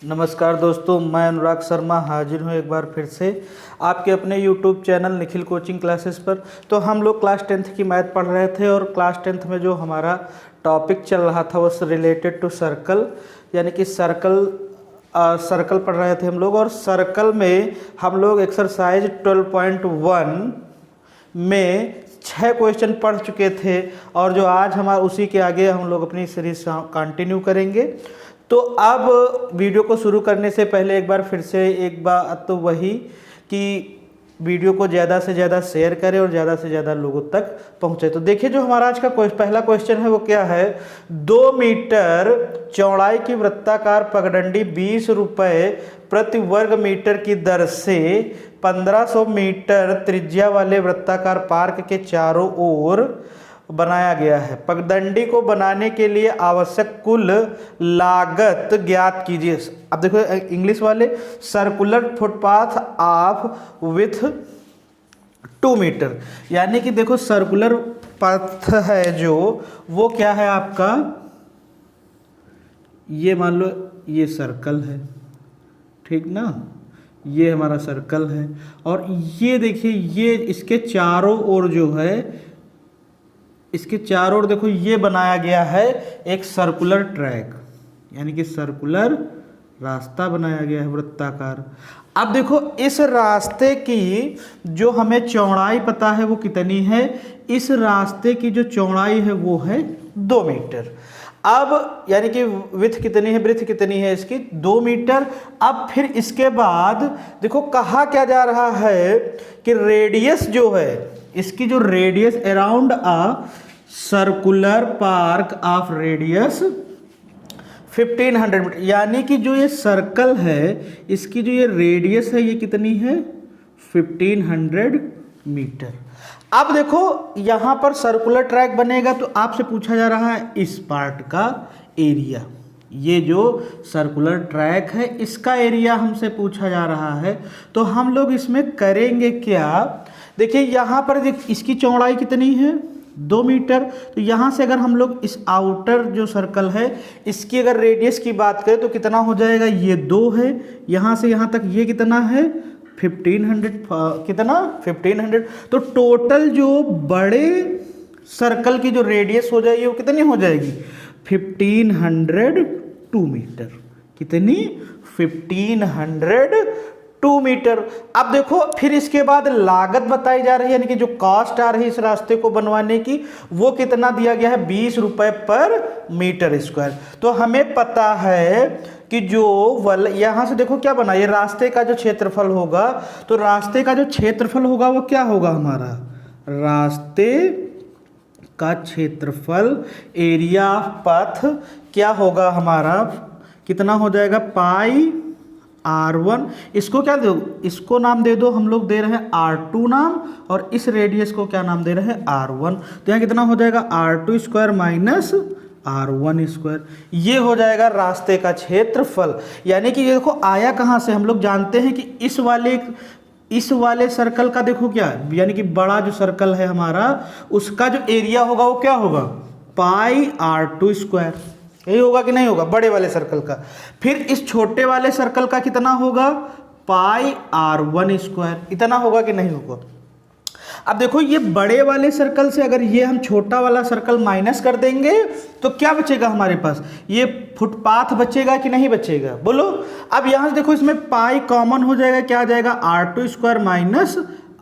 नमस्कार दोस्तों, मैं अनुराग शर्मा हाजिर हूँ एक बार फिर से आपके अपने YouTube channel Nikhil coaching classes पर। तो हम लोग क्लास 10th की मैथ पढ़ रहे थे और क्लास 10th में जो हमारा टॉपिक चल रहा था वो रिलेटेड टू सर्कल, यानी कि सर्कल पढ़ रहे थे हम लोग। और सर्कल में हम लोग एक्सरसाइज 12.1 में 6 क्वेश्चन पढ़ चुके थे और जो आज हमारा उसी के आगे हम लोग अपनी सीरीज कंटिन्यू करेंगे। तो अब वीडियो को शुरू करने से पहले एक बार फिर से एक बात तो वही कि वीडियो को ज़्यादा से ज़्यादा शेयर करें और ज़्यादा से ज़्यादा लोगों तक पहुँचे। तो देखिए, जो हमारा आज का पहला क्वेश्चन है वो क्या है। 2 मीटर चौड़ाई की वृत्ताकार पगडंडी 20 रुपये प्रति वर्ग मीटर की दर से 1500 मीटर त्रिज्या वाले वृत्ताकार पार्क के चारों ओर बनाया गया है। पगडंडी को बनाने के लिए आवश्यक कुल लागत ज्ञात कीजिए। अब देखो इंग्लिश वाले, circular footpath of with 2 metre, यानी कि देखो सर्कुलर पाथ है जो वो क्या है आपका, ये मान लो ये सर्कल है, ठीक ना, ये हमारा सर्कल है। और ये देखिए, ये इसके चारों ओर जो है, इसके चारों ओर देखो ये बनाया गया है एक सर्कुलर ट्रैक, यानी कि सर्कुलर रास्ता बनाया गया है वृत्ताकार। अब देखो इस रास्ते की जो हमें चौड़ाई पता है वो कितनी है। इस रास्ते की जो चौड़ाई है वो है 2 मीटर। अब यानी कि विथ कितनी है, ब्रेथ कितनी है इसकी, 2 मीटर। अब फिर इसके बाद देखो कहा क्या जा रहा है कि रेडियस जो है, इसकी जो radius around a circular park of radius 1500 metre, यानी कि जो ये सर्कल है इसकी जो ये रेडियस है ये कितनी है, 1500 मीटर। अब देखो यहां पर सर्कुलर ट्रैक बनेगा तो आपसे पूछा जा रहा है इस पार्ट का एरिया। ये जो सर्कुलर ट्रैक है इसका एरिया हमसे पूछा जा रहा है। तो हम लोग इसमें करेंगे क्या, देखिए यहाँ पर इसकी चौड़ाई कितनी है, 2 मीटर। तो यहाँ से अगर हम लोग इस आउटर जो सर्कल है इसकी अगर रेडियस की बात करें तो कितना हो जाएगा, ये 2 है। यहाँ से यहाँ तक ये कितना है, 1500, कितना 1500। तो टोटल जो बड़े सर्कल की जो रेडियस हो जाएगी वो कितनी हो जाएगी, 1502 मीटर। कितनी, 1502 मीटर। अब देखो फिर इसके बाद लागत बताई जा रही है, यानी कि जो कॉस्ट आ रही है इस रास्ते को बनवाने की वो कितना दिया गया है, 20 रुपये पर मीटर स्क्वायर। तो हमें पता है कि जो यहाँ से देखो क्या बना, ये रास्ते का जो क्षेत्रफल होगा, तो रास्ते का जो क्षेत्रफल होगा वो क्या होगा हमारा, रास्ते का क्षेत्रफल, एरिया ऑफ पाथ क्या होगा हमारा, कितना हो जाएगा, पाई R1। इसको क्या दो, इसको नाम दे दो, हम लोग दे रहे हैं R2 नाम, और इस रेडियस को क्या नाम दे रहे हैं, R1। तो यहाँ कितना हो जाएगा, R2 square minus R1 square. ये हो जाएगा रास्ते का क्षेत्रफल। यानी कि ये देखो आया कहाँ से, हम लोग जानते हैं कि इस वाले सर्कल का देखो क्या, यानी कि बड़ा जो सर्कल है हमारा उसका जो एरिया होगा वो क्या होगा, पाई R2 स्क्वायर। यही होगा कि नहीं होगा, बड़े वाले सर्कल का। फिर इस छोटे वाले सर्कल का कितना होगा, पाई R1 स्क्वायर। इतना होगा कि नहीं होगा। अब देखो ये बड़े वाले सर्कल से अगर ये हम छोटा वाला सर्कल माइनस कर देंगे तो क्या बचेगा हमारे पास, ये फुटपाथ बचेगा कि नहीं बचेगा, बोलो। अब यहां से देखो इसमें पाई कॉमन हो जाएगा, क्या आ जाएगा, R2 square minus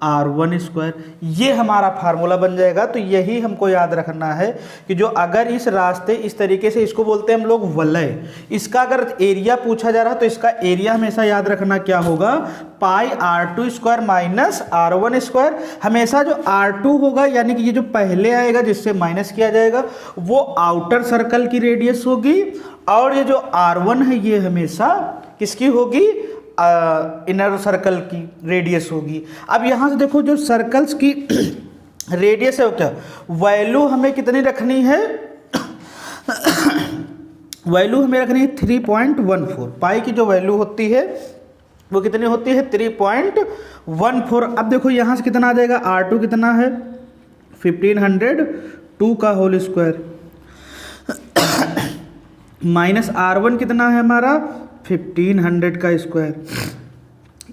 R1 square. ये हमारा फार्मूला बन जाएगा। तो यही हमको याद रखना है कि जो अगर इस रास्ते इस तरीके से, इसको बोलते हैं हम लोग वलय, इसका अगर एरिया पूछा जा रहा है तो इसका एरिया हमेशा याद रखना क्या होगा, पाई R2 square minus R1 square. हमेशा जो R2 होगा, यानी कि ये जो पहले आएगा जिससे माइनस किया जाएगा, वो आउटर सर्कल की रेडियस होगी, और ये जो R1 है ये हमेशा किसकी होगी, इनर सर्कल की रेडियस होगी। अब यहाँ से देखो जो सर्कल्स की रेडियस है वो क्या, वैल्यू हमें कितनी रखनी है, वैल्यू हमें रखनी है 3.14। पाई की जो वैल्यू होती है वो कितनी होती है, 3.14। अब देखो यहाँ से कितना आ जाएगा, R2 कितना है, 1502 का होल स्क्वायर, माइनस R1 कितना है हमारा, 1500 का स्क्वायर,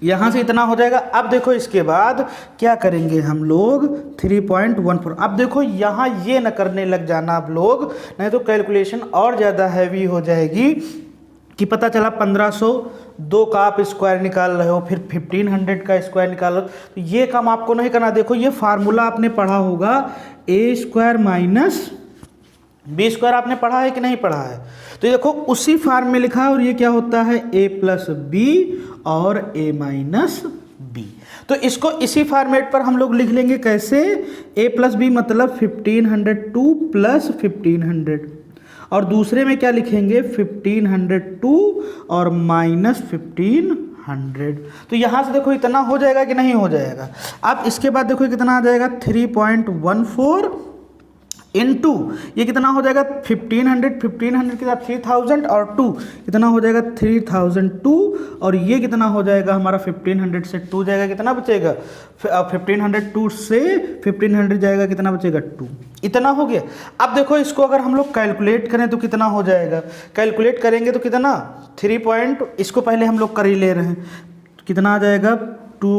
यहाँ से इतना हो जाएगा। अब देखो इसके बाद क्या करेंगे हम लोग 3.14। अब देखो यहाँ ये न करने लग जाना आप लोग, नहीं तो कैलकुलेशन और ज़्यादा हैवी हो जाएगी कि पता चला 1502 का आप स्क्वायर निकाल रहे हो, फिर 1500 का स्क्वायर निकाल रहे हो, तो ये काम आपको नहीं करना। देखो ये फार्मूला आपने पढ़ा होगा, ए स्क्वायर माइनस बी स्क्वायर, आपने पढ़ा है कि नहीं पढ़ा है? तो देखो उसी फार्म में लिखा है, और ये क्या होता है ए प्लस बी और ए माइनस बी। तो इसको इसी फॉर्मेट पर हम लोग लिख लेंगे, कैसे? ए प्लस बी मतलब 1502 प्लस 1500, और दूसरे में क्या लिखेंगे 1502 और माइनस 1500। तो यहाँ से देखो इतना हो जाएगा कि नहीं हो जाएगा। अब इसके बाद देखो कितना आ जाएगा 3.14 इनटू ये कितना हो जाएगा 1500 के साथ 3000 और 2 कितना हो जाएगा 3002, और ये कितना हो जाएगा हमारा 1500 से 2 जाएगा, कितना बचेगा 1502 से 1500 जाएगा, कितना बचेगा 2। इतना हो गया। अब देखो इसको अगर हम लोग कैलकुलेट करें तो कितना हो जाएगा, कैलकुलेट करेंगे तो कितना 3 इसको पहले हम लोग कर ही ले रहे हैं, कितना आ जाएगा 2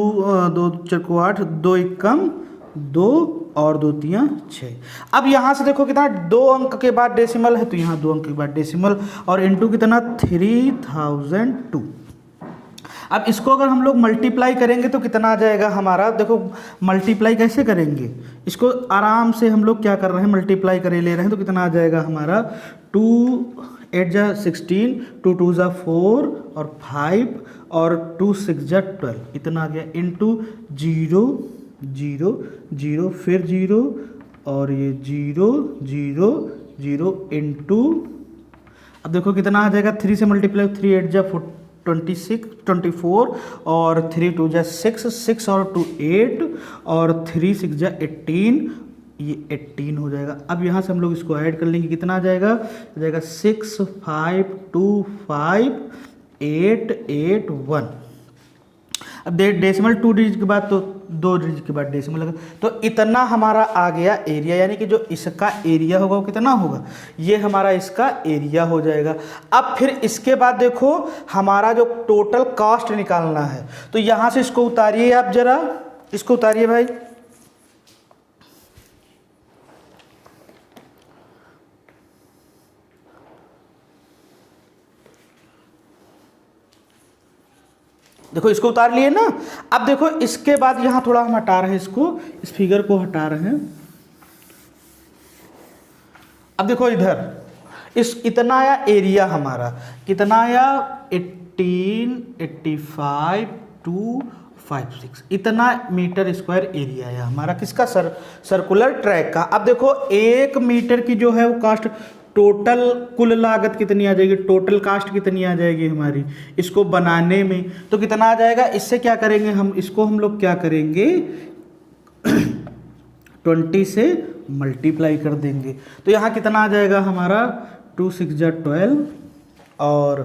2 4 को 8, 2 एकम 2 और 2 3 6। अब यहाँ से देखो कितना 2 अंक के बाद डेसिमल है, तो यहाँ 2 अंक के बाद डेसिमल, और इनटू कितना 3002। अब इसको अगर हम लोग मल्टीप्लाई करेंगे तो कितना आ जाएगा हमारा, देखो मल्टीप्लाई कैसे करेंगे, इसको आराम से हम लोग क्या कर रहे हैं मल्टीप्लाई करे ले रहे हैं, तो कितना आ जाएगा हमारा 2 8 जा 16, 2 2 जा 4 और 5 और 2 6 जा 12, इतना आ गया, इनटू 0 0 0 फिर 0 और ये 0 0 0 इनटू, अब देखो कितना आ जाएगा 3 से मल्टीप्लाई, 3 8 जा 26 24 और 3 2 जा 6 6 और 2 8 और 3 6 जा 18, ये 18 हो जाएगा। अब यहाँ से हम लोग इसको ऐड कर लेंगे, कितना आ जाएगा 6 5 2 5 8 8 1। अब डेसिमल 2 डिजिट के बाद तो 2 डिजिट के बाद डेसिमल लगा, तो इतना हमारा आ गया एरिया, यानी कि जो इसका एरिया होगा वो कितना होगा, ये हमारा इसका एरिया हो जाएगा। अब फिर इसके बाद देखो हमारा जो टोटल कॉस्ट निकालना है, तो यहाँ से इसको उतारिए, आप जरा इसको उतारिए भाई, देखो इसको उतार लिए ना। अब देखो इसके बाद यहाँ थोड़ा हम हटा रहे हैं इसको, इस फिगर को हटा रहे हैं। अब देखो इधर इस इतना आया एरिया हमारा, कितना आया 18 85 256, इतना मीटर स्क्वायर एरिया है हमारा, किसका सर्कुलर ट्रैक का। अब देखो 1 मीटर की जो है वो कास्ट, टोटल कुल लागत कितनी आ जाएगी, टोटल कास्ट कितनी आ जाएगी हमारी इसको बनाने में, तो कितना आ जाएगा। इससे क्या करेंगे हम, इसको हम लोग क्या करेंगे 20 से मल्टीप्लाई कर देंगे, तो यहाँ कितना आ जाएगा हमारा 2 6 जा 12 और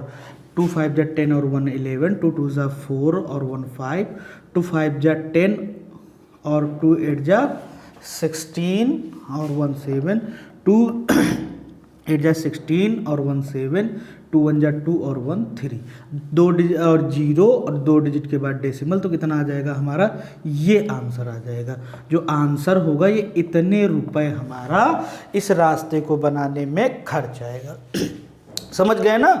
2 5 जा 10 और 1 11, 2 2 जा 4 और 1 5, 2 5 जा 10 और 2 8 जा 16 और 1 7, 2 8 जा 16 और 1 7, 2 1 जा 2 और 1 3, 2 डिजिट और 0 और 2 डिजिट के बाद डेसिमल, तो कितना आ जाएगा हमारा, ये आंसर आ जाएगा। जो आंसर होगा ये इतने रुपए हमारा इस रास्ते को बनाने में खर्च आएगा। समझ गए ना?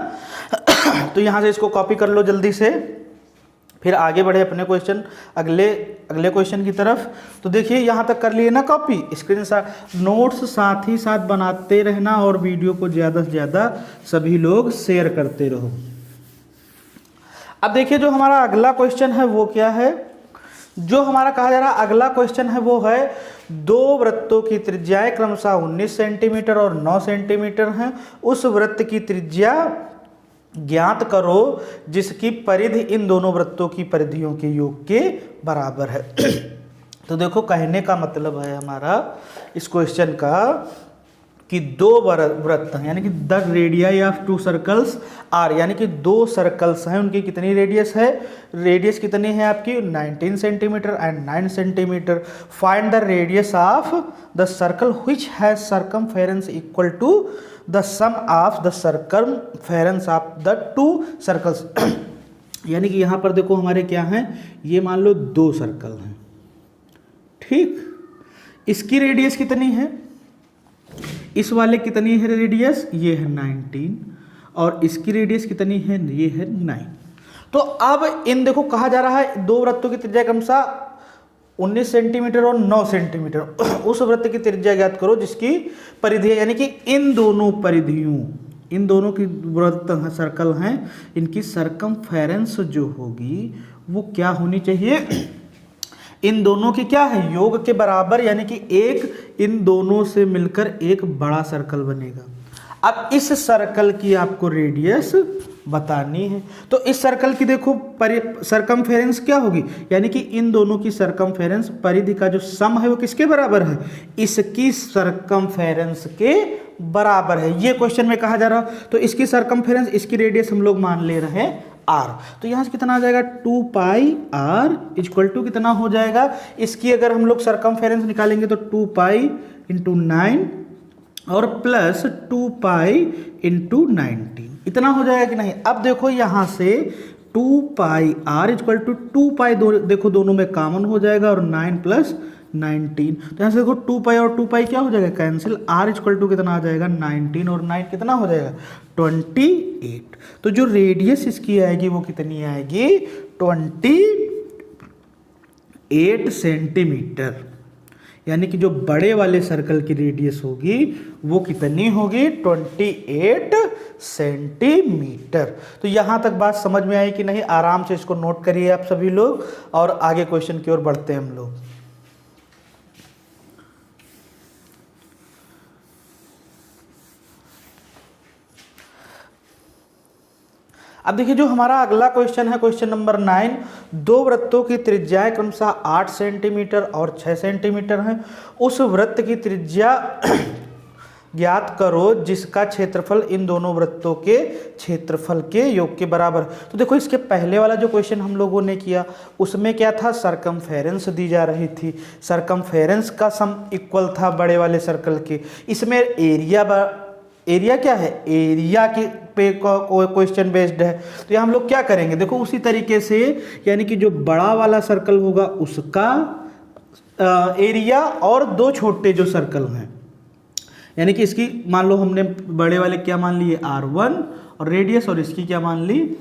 तो यहाँ से इसको कॉपी कर लो जल्दी से, फिर आगे बढ़े अपने क्वेश्चन अगले क्वेश्चन की तरफ। तो देखिए यहाँ तक कर लिए ना कॉपी, स्क्रीनशॉट, नोट्स साथ ही साथ बनाते रहना और वीडियो को ज़्यादा से ज़्यादा सभी लोग शेयर करते रहो। अब देखिए जो हमारा अगला क्वेश्चन है वो क्या है, जो हमारा कहा जा रहा अगला क्वेश्चन है वो है 2 वृत्तों की त्रिज्याएं क्रमशः 19 सेंटीमीटर और 9 सेंटीमीटर हैं, उस वृत्त की त्रिज्या ज्ञात करो जिसकी परिधि इन दोनों वृत्तों की परिधियों के योग के बराबर है। तो देखो कहने का मतलब है हमारा इस क्वेश्चन का कि 2 वृत्त हैं, यानी कि the radii of 2 circles are, यानी कि 2 सर्कल्स हैं, उनकी कितनी रेडियस है, रेडियस कितनी है आपकी 19 centimetre and 9 centimetre. Find the radius of the circle which has circumference equal to the sum of the circumference of the two circles. यानी कि यहाँ पर देखो हमारे क्या हैं, ये मान लो दो सर्कल हैं, ठीक। इसकी रेडियस कितनी है, इस वाले कितनी है रेडियस, ये है 19, और इसकी रेडियस कितनी है, ये है 9। तो अब इन देखो कहा जा रहा है दो वृत्तों की त्रिज्या क्रमशः 19 सेंटीमीटर और 9 सेंटीमीटर। उस वृत्त की त्रिज्या ज्ञात करो जिसकी परिधि है, यानी कि इन दोनों परिधियों, इन दोनों की वृत्त सर्कल हैं, इनकी सरकमफेरेंस जो होगी वो क्या होनी चाहिए, इन दोनों की क्या है, योग के बराबर, यानी कि एक इन दोनों से मिलकर एक बड़ा सर्कल बनेगा। अब इस सर्कल की आपको रेडियस बतानी है, तो इस सर्कल की देखो सरकमफेरेंस क्या होगी, यानी कि इन दोनों की सरकमफेरेंस परिधि का जो सम है वो किसके बराबर है, इसकी सरकमफेरेंस के बराबर है। ये क्वेश्चन में कहा जा रहा, तो इसकी सरकमफेरेंस, इसकी रेडियस हम लोग मान ले रहे हैं r, तो यहाँ से कितना आ जाएगा 2 पाई r इक्वल टू कितना हो जाएगा, इसकी अगर हम लोग सरकमफेरेंस निकालेंगे तो 2 पाई इंटू 9 और प्लस 2 पाई इंटू 19, इतना हो जाएगा कि नहीं। अब देखो यहाँ से 2 पाई r इक्वल टू 2 पाई देखो दोनों में कॉमन हो जाएगा और 9 प्लस 19, तो यहाँ से देखो 2 पाई और 2 पाई क्या हो जाएगा कैंसिल, r इक्वल टू कितना आ जाएगा 19 और 9 कितना हो जाएगा 28। तो जो रेडियस इसकी आएगी वो कितनी आएगी 28 सेंटीमीटर, यानी कि जो बड़े वाले सर्कल की रेडियस होगी वो कितनी होगी 28 सेंटीमीटर। तो यहाँ तक बात समझ में आई कि नहीं, आराम से इसको नोट करिए आप सभी लोग, और आगे क्वेश्चन की ओर बढ़ते हैं हम लोग। अब देखिए जो हमारा अगला क्वेश्चन है, क्वेश्चन नंबर 9, दो वृत्तों की त्रिज्याएं क्रमशः 8 सेंटीमीटर और 6 सेंटीमीटर हैं। उस वृत्त की त्रिज्या ज्ञात करो जिसका क्षेत्रफल इन दोनों वृत्तों के क्षेत्रफल के योग के बराबर। तो देखो इसके पहले वाला जो क्वेश्चन हम लोगों ने किया उसमें क्या था, सरकमफेरेंस दी जा रही थी, सरकमफेरेंस का सम इक्वल था बड़े वाले सर्कल के। इसमें एरिया क्या है, एरिया के पे क्वेश्चन बेस्ड है, तो यहाँ हम लोग क्या करेंगे, देखो उसी तरीके से, यानी कि जो बड़ा वाला सर्कल होगा उसका एरिया और दो छोटे जो सर्कल हैं, यानी कि इसकी मान लो हमने बड़े वाले क्या मान लिए R1 और रेडियस, और इसकी क्या मान ली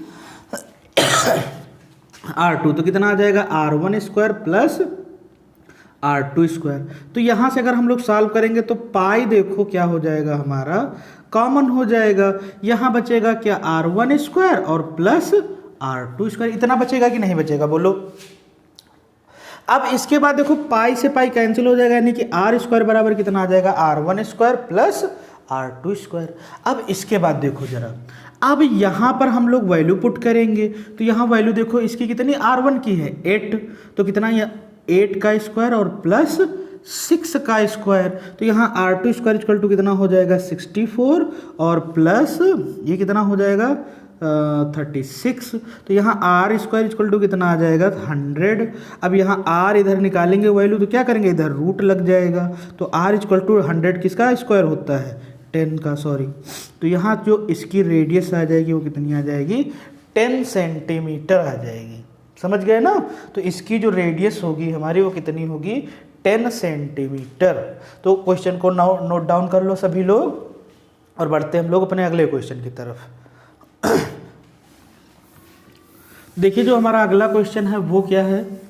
R2, तो कितना आ जाएगा R1 square plus R2 square. तो यहाँ से अगर हम लोग सॉल्व करेंगे तो पाई देखो क्या हो जाएगा हमारा कॉमन हो जाएगा, यहाँ बचेगा क्या R1 स्क्वायर और प्लस R2 स्क्वायर, इतना बचेगा कि नहीं बचेगा बोलो। अब इसके बाद देखो पाई से पाई कैंसिल हो जाएगा, यानी कि R स्क्वायर बराबर कितना आ जाएगा R1 square plus R2 square. अब इसके बाद देखो जरा, अब यहाँ पर हम लोग वैल्यू पुट करेंगे, तो यहाँ वैल्यू देखो इसकी कितनी R1 की है 8, तो कितना 8 का स्क्वायर और प्लस 6 का स्क्वायर, तो यहाँ R2 स्क्वायर इक्वल टू कितना हो जाएगा 64 और प्लस ये कितना हो जाएगा 36, तो यहाँ R स्क्वायर इक्वल टू कितना आ जाएगा 100। अब यहाँ R इधर निकालेंगे वैल्यू तो क्या करेंगे, इधर रूट लग जाएगा, तो R इक्वल टू 100 किसका स्क्वायर होता है 10 का, सॉरी। तो यहाँ जो इसकी रेडियस आ जाएगी वो कितनी आ जाएगी 10 सेंटीमीटर आ जाएगी, समझ गए ना। तो इसकी जो रेडियस होगी हमारी वो कितनी होगी 10 सेंटीमीटर। तो क्वेश्चन को नोट डाउन कर लो सभी लोग, और बढ़ते हैं हम लोग अपने अगले क्वेश्चन की तरफ। देखिए जो हमारा अगला क्वेश्चन है वो क्या है,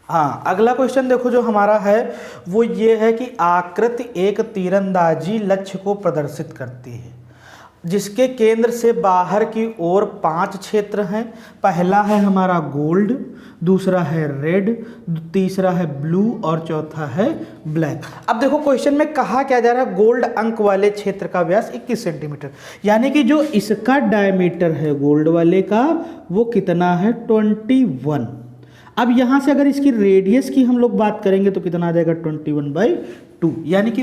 हाँ अगला क्वेश्चन देखो जो हमारा है वो ये है कि आकृति एक तीरंदाजी लक्ष्य को प्रदर्शित करती है जिसके केंद्र से बाहर की ओर 5 क्षेत्र हैं। पहला है हमारा गोल्ड, दूसरा है रेड, तीसरा है ब्लू और चौथा है ब्लैक। अब देखो क्वेश्चन में कहा क्या जा रहा है, गोल्ड अंक वाले क्षेत्र का व्यास 21 सेंटीमीटर, यानी कि जो इसका डायमीटर है गोल्ड वाले का वो कितना है 21। अब यहाँ से अगर इसकी रेडियस की हम लोग बात करेंगे तो कितना आ जाएगा 21/2, यानी कि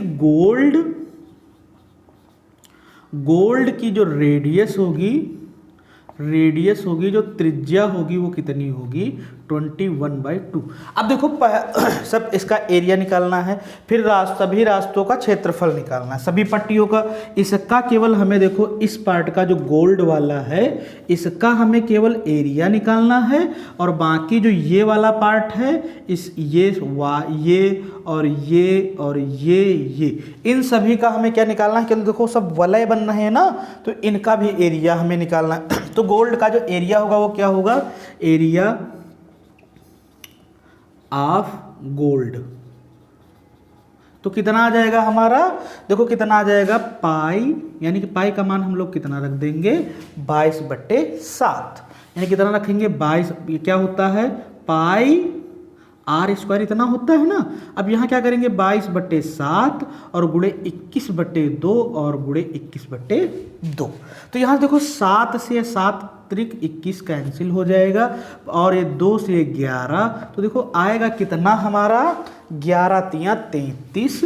गोल्ड की जो रेडियस होगी जो त्रिज्या होगी वो कितनी होगी 21/2। अब देखो सब इसका एरिया निकालना है, फिर सभी रास्तों का क्षेत्रफल निकालना है, सभी पट्टियों का। इसका केवल हमें देखो इस पार्ट का जो गोल्ड वाला है इसका हमें केवल एरिया निकालना है, और बाकी जो ये वाला पार्ट है इस ये और ये इन सभी का हमें क्या निकालना है, क्योंकि देखो सब वलय बन रहे हैं ना, तो इनका भी एरिया हमें निकालना है। तो गोल्ड का जो एरिया होगा वो क्या होगा, एरिया ऑफ गोल्ड। तो कितना आ जाएगा हमारा, देखो कितना आ जाएगा पाई, यानी कि पाई का मान हम लोग कितना रख देंगे 22/7, यानी कितना रखेंगे 22। ये क्या होता है पाई r² इतना होता है ना। अब यहाँ क्या करेंगे 22/7 और गुणे 21/2 और गुणे 21/2। तो यहाँ देखो 7 से 7 त्रिक 21 कैंसिल हो जाएगा, और ये 2 से 11, तो देखो आएगा कितना हमारा 11×3 33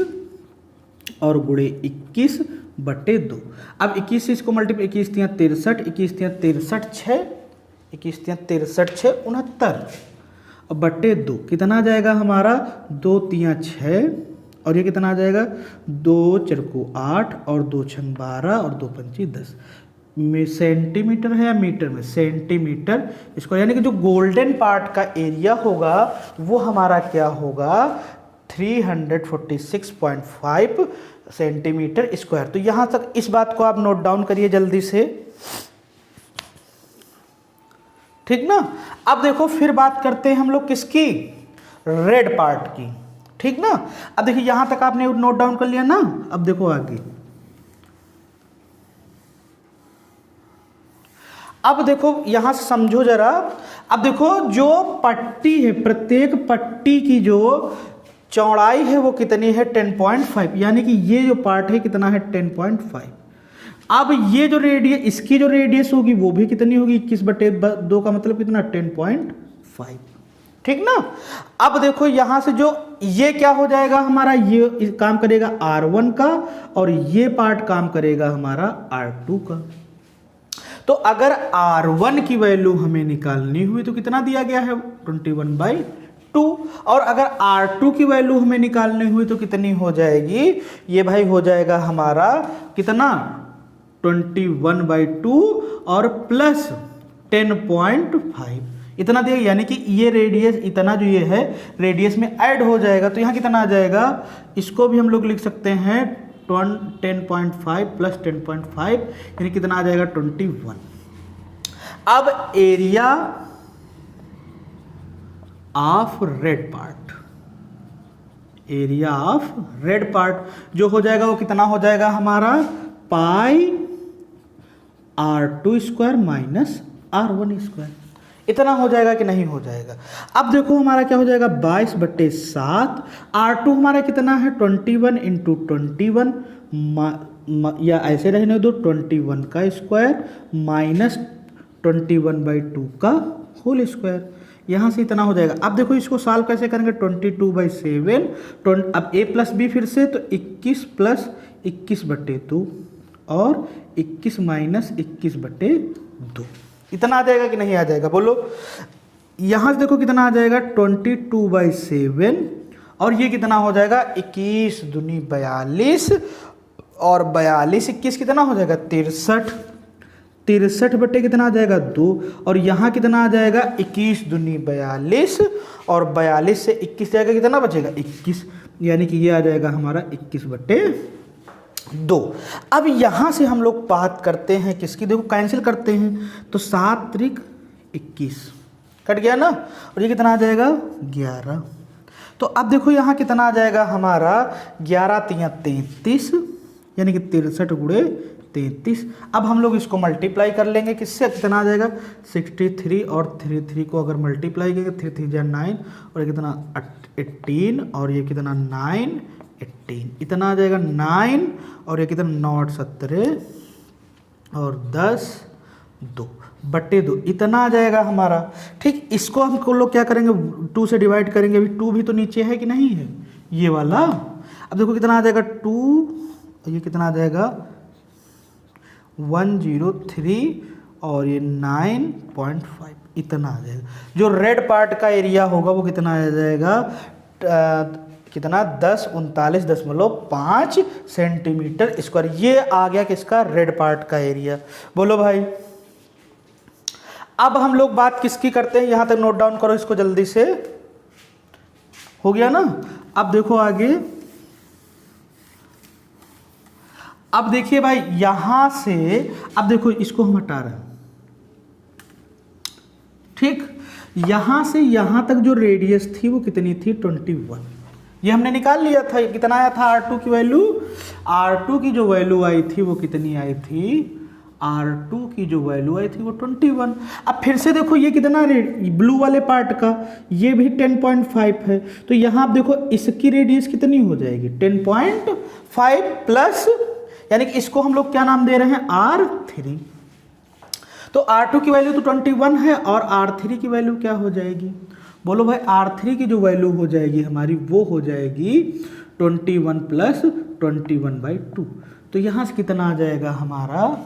और गुणे 21/2। अब 21 से इसको मल्टीप्लाई, 21×3 63, 21×3 63 6, 21×3 63 6 69 और /2 कितना आ जाएगा हमारा 2×3 6, और ये कितना आ जाएगा 2×4 8 और 2×6 12 और 2×5 10 में सेंटीमीटर है या मीटर में, सेंटीमीटर इसको, यानी कि जो गोल्डन पार्ट का एरिया होगा वो हमारा क्या होगा 346.5 सेंटीमीटर स्क्वायर। तो यहाँ तक इस बात को आप नोट डाउन करिए जल्दी से, ठीक ना। अब देखो फिर बात करते हैं हम लोग किसकी, रेड पार्ट की, ठीक ना। अब देखिए यहां तक आपने नोट डाउन कर लिया ना। अब देखो आगे, अब देखो यहां से समझो जरा। अब देखो जो पट्टी है, प्रत्येक पट्टी की जो चौड़ाई है वो कितनी है 10.5, यानी कि ये जो पार्ट है कितना है 10.5। अब ये जो रेडियस, इसकी जो रेडियस होगी वो भी कितनी होगी 21/2 का मतलब कितना 10.5, ठीक ना। अब देखो यहां से जो ये क्या हो जाएगा हमारा, ये काम करेगा R1 का, और ये पार्ट काम करेगा हमारा R2 का। तो अगर R1 की वैल्यू हमें निकालनी हुई तो कितना दिया गया है 21/2, और अगर R2 की वैल्यू हमें निकालनी हुई तो कितनी हो जाएगी, ये भाई हो जाएगा हमारा कितना 21/2 और प्लस 10.5 इतना दिया, यानी कि ये रेडियस इतना जो ये है रेडियस में ऐड हो जाएगा। तो यहाँ कितना आ जाएगा, इसको भी हम लोग लिख सकते हैं 10.5 प्लस 10.5, यानी कितना आ जाएगा 21। अब area of red part, area of red part जो हो जाएगा वो कितना हो जाएगा हमारा पाई R2² माइनस R1², इतना हो जाएगा कि नहीं हो जाएगा। अब देखो हमारा क्या हो जाएगा 22/7, R2 हमारा कितना है 21 × 21, या ऐसे रहने दो 21 का स्क्वायर माइनस 21/2 का होल स्क्वायर, यहाँ से इतना हो जाएगा। अब देखो इसको सॉल्व कैसे करेंगे 22/7, अब a प्लस b फिर से, तो 21 प्लस 21/2 और 21 माइनस 21/2, इतना आ जाएगा कि नहीं आ जाएगा बोलो। यहाँ से देखो कितना आ जाएगा 22/7, और ये कितना हो जाएगा 21 दूनी 42, और 42 21 कितना हो जाएगा 63, 63 बटे कितना आ जाएगा 2, और यहाँ कितना आ जाएगा 21 दूनी 42, और 42 से 21 जाएगा कितना बचेगा 21, यानी कि ये आ जाएगा हमारा 21/2। अब यहाँ से हम लोग बात करते हैं किसकी, देखो कैंसिल करते हैं तो 7 त्रिक 21 कट गया ना, और ये कितना आ जाएगा 11। तो अब देखो यहाँ कितना आ जाएगा हमारा 11×3 33, यानी कि 63 गुणे 33। अब हम लोग इसको मल्टीप्लाई कर लेंगे किससे, कितना आ जाएगा 63, और 3 को अगर मल्टीप्लाई करेंगे 3 3 9, और ये कितना 18, और ये कितना 9 18, इतना आ जाएगा 9, और ये कितना 9 17 और 10 2/2, इतना आ जाएगा हमारा। ठीक, इसको हम लोग क्या करेंगे 2 से डिवाइड करेंगे, अभी 2 भी तो नीचे है कि नहीं है ये वाला। अब देखो कितना आ जाएगा 2, ये कितना आ जाएगा 103 और ये 9.5 इतना आ जाएगा। जो रेड पार्ट का एरिया होगा वो कितना आ जाएगा, कितना 1039.5 सेंटीमीटर स्क्वायर। ये आ गया किसका, रेड पार्ट का एरिया। बोलो भाई। अब हम लोग बात किसकी करते हैं, यहां तक नोट डाउन करो इसको जल्दी से, हो गया ना। अब देखो आगे, अब देखिए भाई यहां से, अब देखो इसको हम हटा रहे हैं, ठीक। यहां से यहां तक जो रेडियस थी वो कितनी थी, 21। ये हमने निकाल लिया था। ये कितना आया था R2 की वैल्यू, R2 की जो वैल्यू आई थी वो कितनी आई थी, R2 की जो वैल्यू आई थी वो 21। अब फिर से देखो ये कितना, ब्लू वाले पार्ट का ये भी 10.5 है, तो यहां आप देखो इसकी रेडियस कितनी हो जाएगी, 10.5 प्लस, यानी कि इसको हम लोग क्या नाम दे रहे हैं, R3। तो R2 की वैल्यू तो 21 है और R3 की वैल्यू क्या हो जाएगी, बोलो भाई। R3 की जो वैल्यू हो जाएगी हमारी वो हो जाएगी 21 प्लस 21/2। तो यहाँ से कितना आ जाएगा हमारा,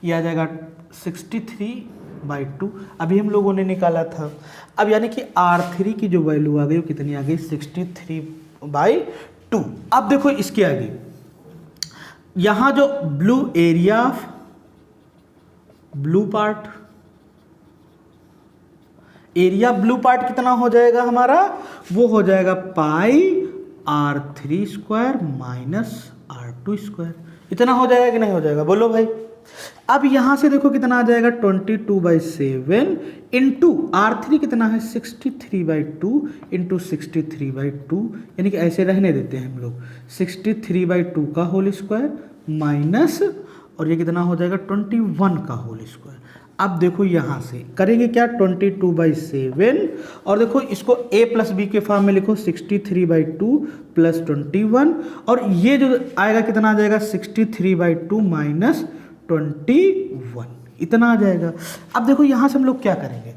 ये आ जाएगा 63/2। अभी हम लोगों ने निकाला था। अब यानी कि R3 की जो वैल्यू आ गई वो कितनी आ गई, 63/2। अब देखो इसके आगे, यहाँ जो blue area of blue part, area blue part कितना हो जाएगा हमारा, वो हो जाएगा पाई R3 square minus R2 square. इतना हो जाएगा कि नहीं हो जाएगा, बोलो भाई। अब यहां से देखो कितना आ जाएगा, 22/7 इंटू R3 कितना है, 63/2 इंटू 63/2, यानी कि ऐसे रहने देते हैं हम लोग, 63/2 का होल स्क्वायर माइनस, और ये कितना हो जाएगा, 21 का होल स्क्वायर। अब देखो यहां से करेंगे क्या, 22/7, और देखो इसको a प्लस बी के फॉर्म में लिखो, 63/2 प्लस 21, और ये जो आएगा कितना आ जाएगा, 63/2 माइनस 21, इतना आ जाएगा। अब देखो यहां से हम लोग क्या करेंगे,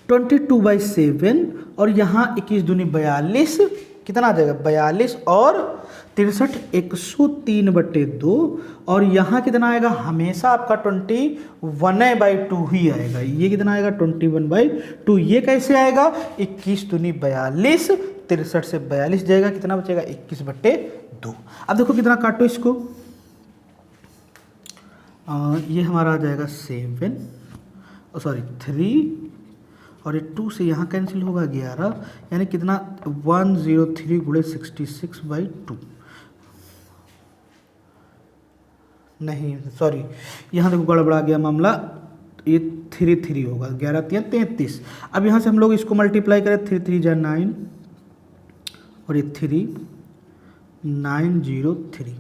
22/7 और यहाँ 21 दूनी 42, कितना आ जाएगा, 42 और 63, 103/2, और यहाँ कितना आएगा, हमेशा आपका 21/2 ही आएगा। ये कितना आएगा, 21/2। ये कैसे आएगा, 21 दूनी 42, 63 से 42 जाएगा, कितना बचेगा, 21/2। अब देखो कितना काटो इसको, ये हमारा आ जाएगा 7, सॉरी 3, और ये 2 से यहाँ कैंसिल होगा 11, यानी कितना 103 गुणे 66/2, नहीं सॉरी यहाँ देखो गड़बड़ा गया मामला, ये 3 होगा, 11 3 33। अब यहाँ से हम लोग इसको मल्टीप्लाई करें, 3 3 जा 9, और ये 3 903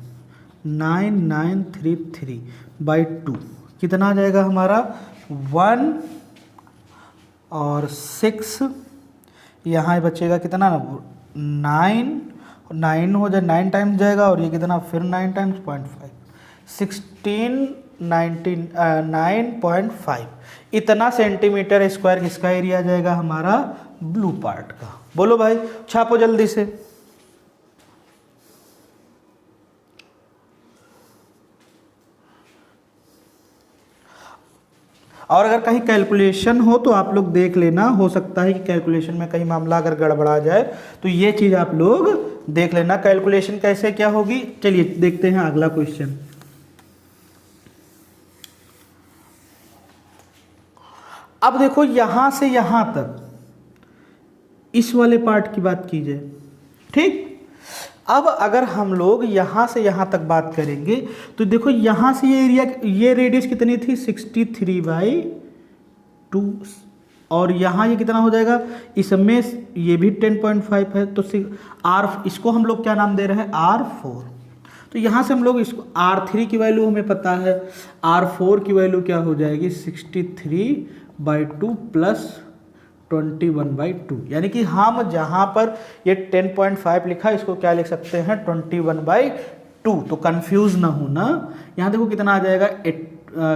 9933/2, कितना आ जाएगा हमारा 1 और 6, यहाँ बचेगा कितना ना 9 हो जाए, 9 टाइम्स जाएगा, और ये कितना फिर 9 टाइम्स 0.5, 9.5, इतना सेंटीमीटर स्क्वायर किसका एरिया जाएगा हमारा, ब्लू पार्ट का। बोलो भाई, छापो जल्दी से। और अगर कहीं कैलकुलेशन हो तो आप लोग देख लेना, हो सकता है कि कैलकुलेशन में कहीं मामला अगर गड़बड़ा जाए तो ये चीज़ आप लोग देख लेना, कैलकुलेशन कैसे क्या होगी। चलिए देखते हैं अगला क्वेश्चन। अब देखो यहां से यहां तक इस वाले पार्ट की बात की जाए, ठीक। अब अगर हम लोग यहां से यहां तक बात करेंगे तो देखो यहां से ये एरिया, ये रेडियस कितनी थी, 63/2, और यहाँ ये कितना हो जाएगा, इसमें ये भी 10.5 है, तो इसको हम लोग क्या नाम दे रहे हैं, R4। तो यहाँ से हम लोग इसको R3 की वैल्यू हमें पता है, R4 की वैल्यू क्या हो जाएगी, 63/2 प्लस 21/2, यानी कि हम जहाँ पर ये 10.5 लिखा है इसको क्या लिख सकते हैं, 21/2। तो कंफ्यूज ना होना, यहाँ देखो कितना आ जाएगा,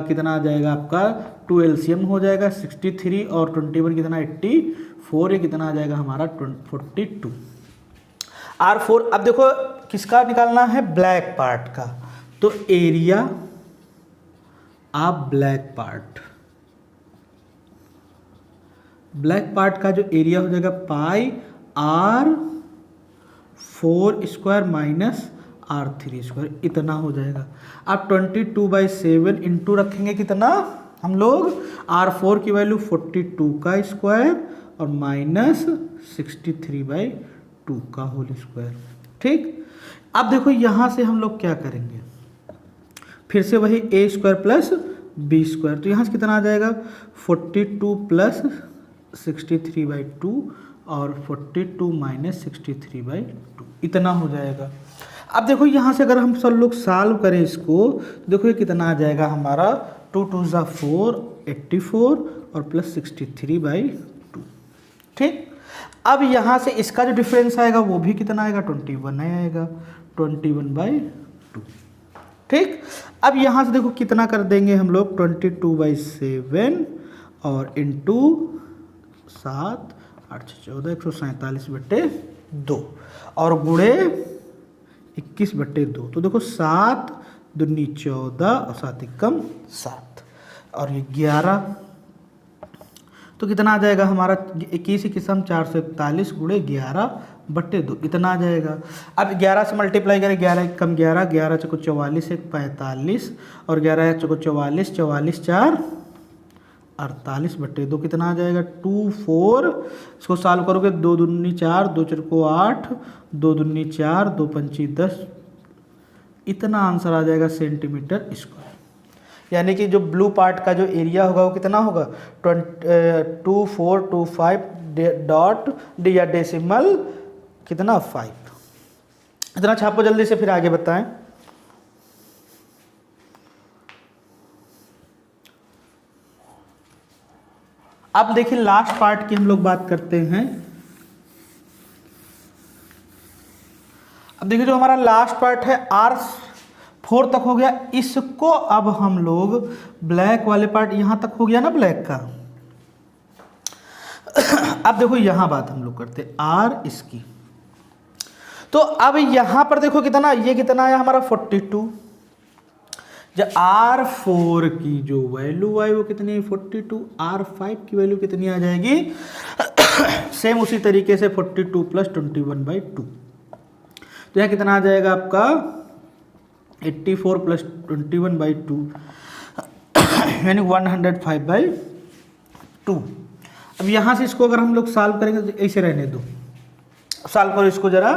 कितना आ जाएगा आपका 2 LCM हो जाएगा, 63 और 21 कितना 84, ये कितना आ जाएगा हमारा 42 R4। अब देखो किसका निकालना है, ब्लैक पार्ट का। तो एरिया आप ब्लैक पार्ट का जो एरिया हो जाएगा पाई R 4 square minus R3 square, इतना हो जाएगा। आप 22/7 इंटू रखेंगे कितना हम लोग, R4 की वैल्यू 42 का स्क्वायर और माइनस 63/2 का होल स्क्वायर। ठीक, अब देखो यहाँ से हम लोग क्या करेंगे, फिर से वही a square plus b square, तो यहाँ से कितना आ जाएगा 42 प्लस 63/2 और 42 माइनस 63/2, इतना हो जाएगा। अब देखो यहाँ से अगर हम सब लोग सॉल्व करें इसको, देखो ये कितना आ जाएगा हमारा 2 2 ज़ा 4 84 और प्लस 63/2। ठीक, अब यहाँ से इसका जो डिफरेंस आएगा वो भी कितना आएगा 21 आएगा, 21/2। ठीक, अब यहाँ से देखो कितना कर देंगे हम लोग 22/7 और इंटू 7 8 14 147/2 और गुणे 21/2, तो देखो 7 दूनी 14 और 7 एकम 7 और ये 11, तो कितना आ जाएगा हमारा 21 21 441 गुणे 11/2, इतना आ जाएगा। अब 11 से मल्टीप्लाई करें, 11 एकम 11, 11 चौको 44 1 45 और 11 चौको 44 44 4 48/2, कितना आ जाएगा 24। इसको सॉल्व करोगे 2 दूनी 4 2 चौको 8 2 दूनी 4 2 पंची 10, इतना आंसर आ जाएगा सेंटीमीटर स्क्वायर। यानी कि जो ब्लू पार्ट का जो एरिया होगा वो कितना होगा 2425 डॉट डी या डेसिमल कितना 5, इतना छापो जल्दी से, फिर आगे बताएं। अब देखिए लास्ट पार्ट की हम लोग बात करते हैं। अब देखिए जो हमारा लास्ट पार्ट है R4 तक हो गया, इसको अब हम लोग ब्लैक वाले पार्ट यहाँ तक हो गया ना ब्लैक का। अब देखो यहाँ बात हम लोग करते हैं R इसकी, तो अब यहाँ पर देखो कितना, ये कितना आया हमारा 42, जब R4 की जो वैल्यू आई वो कितनी है 42, R5 की वैल्यू कितनी आ जाएगी सेम उसी तरीके से 42 प्लस 21/2, तो यहाँ कितना आ जाएगा आपका 84 प्लस 21/2 यानी 105/2। अब यहाँ से इसको अगर हम लोग सॉल्व करेंगे तो ऐसे रहने दो, सॉल्व करो इसको जरा,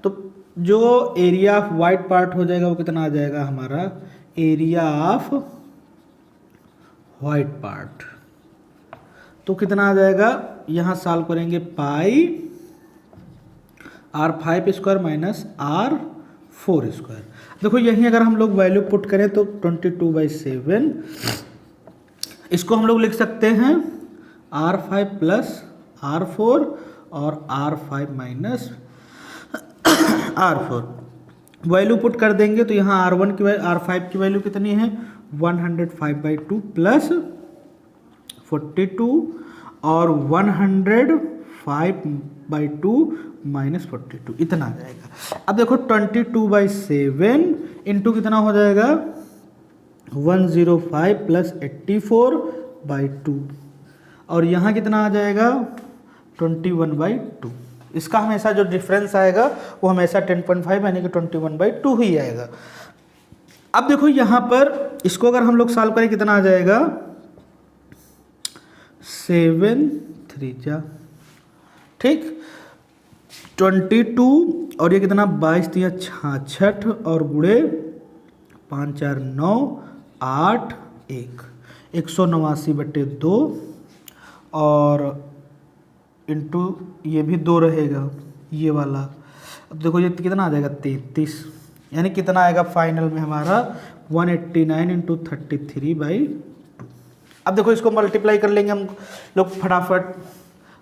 तो जो एरिया ऑफ वाइट पार्ट हो जाएगा वो कितना आ जाएगा हमारा एरिया ऑफ वाइट पार्ट, तो कितना आ जाएगा, यहाँ सॉल्व करेंगे पाई R5 square minus R4 square. देखो यहीं अगर हम लोग वैल्यू पुट करें तो 22/7, इसको हम लोग लिख सकते हैं R5 प्लस R4 और R5 minus R4, value put कर देंगे तो यहाँ R1 की R5 की वैल्यू कितनी है 105/2 प्लस 42 और 105/2 माइनस 42, इतना आ जाएगा। अब देखो 22/7 इंटू कितना हो जाएगा 105 प्लस 84/2 और यहाँ कितना आ जाएगा 21/2। इसका हमेशा जो डिफरेंस आएगा वो हमेशा 10.5 यानी कि 21/2 ही आएगा। अब देखो यहाँ पर इसको अगर हम लोग सॉल्व करें कितना आ जाएगा 7 3 ठीक 22 और ये कितना 22 3 66 और गुणे 5 4 9 8 1 189/2 और इंटू ये भी 2 रहेगा ये वाला। अब देखो ये कितना आ जाएगा 33, यानी कितना आएगा फाइनल में हमारा 189 इंटू 33/2। अब देखो इसको मल्टीप्लाई कर लेंगे हम लोग फटाफट,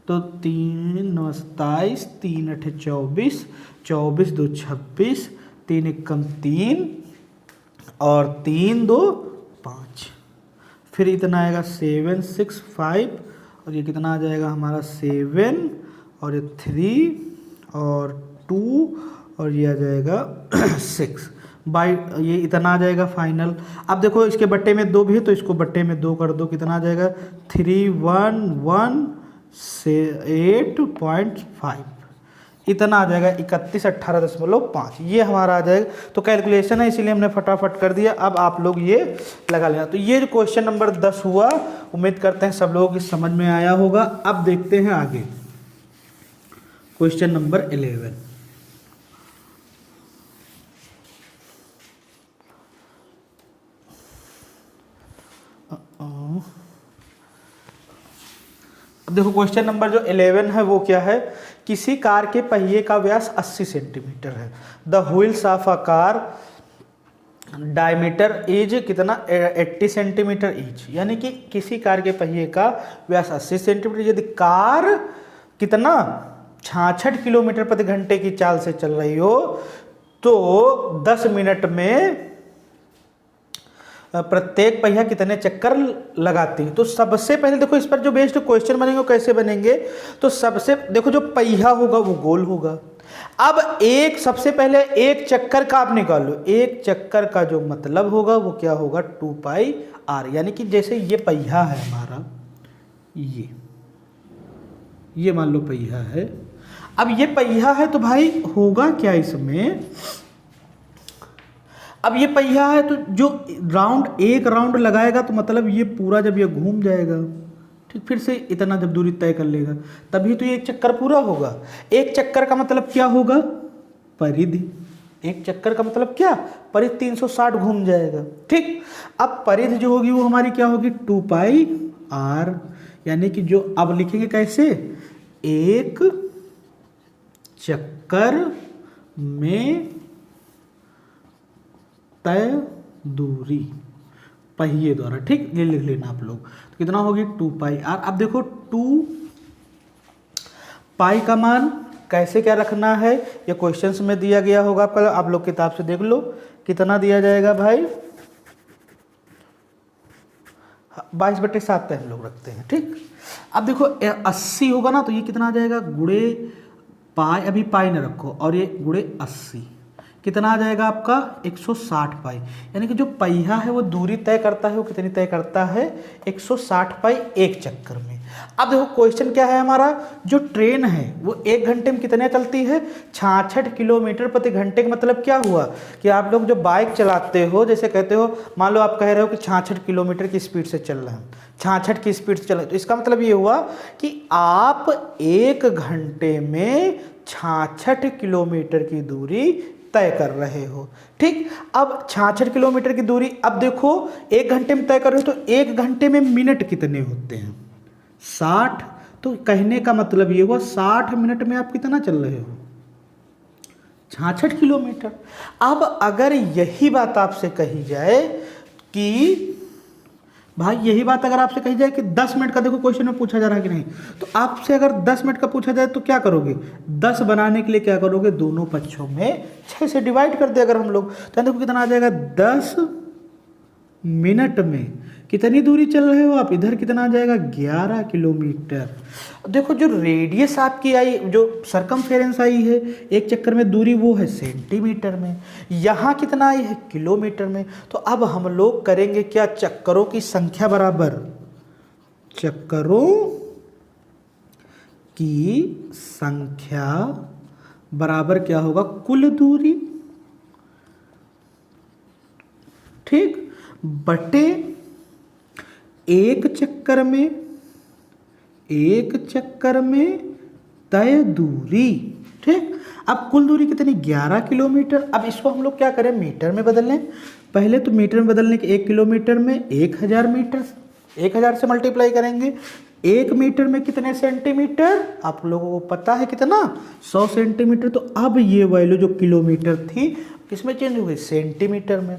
तो 3 9 27 3 8 24 24 2 26 3 1 3 और 3 2 5, फिर इतना आएगा 7 6 5 और ये कितना आ जाएगा हमारा 7 और ये 3 और 2 और ये आ जाएगा 6 बाई ये इतना आ जाएगा फाइनल। अब देखो इसके बट्टे में 2 भी है तो इसको बट्टे में 2 कर दो, कितना आ जाएगा 311.8.5, इतना आ जाएगा 3118.5, ये हमारा आ जाएगा। तो कैलकुलेशन है इसीलिए हमने फटाफट कर दिया। अब आप लोग ये लगा लेना। तो ये जो क्वेश्चन नंबर 10 हुआ, उम्मीद करते हैं सब लोगों की समझ में आया होगा। अब देखते हैं आगे क्वेश्चन नंबर 11। अब देखो क्वेश्चन नंबर जो 11 है वो क्या है, किसी कार के पहिए का व्यास 80 सेंटीमीटर है। The wheels of a car diameter is कितना 80 सेंटीमीटर ईच, यानी कि किसी कार के पहिए का व्यास 80 सेंटीमीटर, यदि कार कितना 66 किलोमीटर प्रति घंटे की चाल से चल रही हो तो 10 मिनट में प्रत्येक पहिया कितने चक्कर लगाती है। तो सबसे पहले देखो इस पर जो बेस्ड क्वेश्चन बनेंगे वो कैसे बनेंगे, तो सबसे देखो जो पहिया होगा वो गोल होगा। अब एक सबसे पहले एक चक्कर का आप निकाल लो, एक चक्कर का जो मतलब होगा वो क्या होगा 2πr, यानी कि जैसे ये पहिया है हमारा, ये मान लो पहिया है। अब ये पहिया है तो भाई होगा क्या इसमें, अब ये पहिया है तो जो एक राउंड लगाएगा तो मतलब ये पूरा जब ये घूम जाएगा, ठीक, फिर से इतना जब दूरी तय कर लेगा तभी तो ये एक चक्कर पूरा होगा। एक चक्कर का मतलब क्या होगा परिधि, एक चक्कर का मतलब क्या परिधि 360 घूम जाएगा, ठीक। अब परिधि जो होगी वो हमारी क्या होगी 2πr, यानी कि जो अब लिखेंगे कैसे, एक चक्कर में तय दूरी पहिए द्वारा, ठीक, ये लिख लेना आप लोग। तो कितना होगी 2πr। अब देखो 2π का मान कैसे क्या रखना है ये क्वेश्चंस में दिया गया होगा आपका, आप लोग किताब से देख लो कितना दिया जाएगा भाई 22/7 पे हम लोग रखते हैं, ठीक। अब देखो 80 होगा ना तो ये कितना आ जाएगा गुणे पाई, अभी पाई न रखो, और ये गुणे 80 कितना आ जाएगा आपका 160 पाई, यानी कि जो पहिया है वो दूरी तय करता है वो कितनी तय करता है 160 पाई एक चक्कर में। अब देखो क्वेश्चन क्या है हमारा, जो ट्रेन है वो 1 घंटे में कितने चलती है 66 किलोमीटर प्रति घंटे का मतलब क्या हुआ कि आप लोग जो बाइक चलाते हो, जैसे कहते हो मान लो आप कह रहे हो कि 66 किलोमीटर की स्पीड से चल रहे हैं, 66 की स्पीड से चल रहे, तो इसका मतलब ये हुआ कि आप 1 घंटे में 66 किलोमीटर की दूरी तय कर रहे हो, ठीक। अब 66 किलोमीटर की दूरी, अब देखो 1 घंटे में तय कर रहे हो तो 1 घंटे में मिनट कितने होते हैं 60, तो कहने का मतलब ये हुआ 60 मिनट में आप कितना चल रहे हो 66 किलोमीटर। अब अगर यही बात आपसे कही जाए कि भाई यही बात अगर आपसे कही जाए कि 10 मिनट का, देखो क्वेश्चन में पूछा जा रहा है कि नहीं, तो आपसे अगर 10 मिनट का पूछा जाए तो क्या करोगे 10 बनाने के लिए क्या करोगे दोनों पक्षों में 6 से डिवाइड कर दे अगर हम लोग, तो देखो कितना आ जाएगा 10 मिनट में कितनी दूरी चल रहे हो आप, इधर कितना आ जाएगा 11 किलोमीटर। देखो जो रेडियस आपकी आई, जो सरकमफेरेंस आई है एक चक्कर में दूरी, वो है सेंटीमीटर में, यहाँ कितना आई है किलोमीटर में। तो अब हम लोग करेंगे क्या, चक्करों की संख्या बराबर चक्करों की संख्या बराबर क्या होगा कुल दूरी, ठीक, बटे एक चक्कर में तय दूरी, ठीक। अब कुल दूरी कितनी 11 किलोमीटर। अब इसको हम लोग क्या करें मीटर में बदल लें, पहले तो मीटर में बदलने के 1 किलोमीटर में 1000 मीटर, 1000 से मल्टीप्लाई करेंगे, 1 मीटर में कितने सेंटीमीटर आप लोगों को पता है कितना 100 सेंटीमीटर। तो अब ये वैल्यू जो किलोमीटर थी किसमें चेंज हो गई सेंटीमीटर में।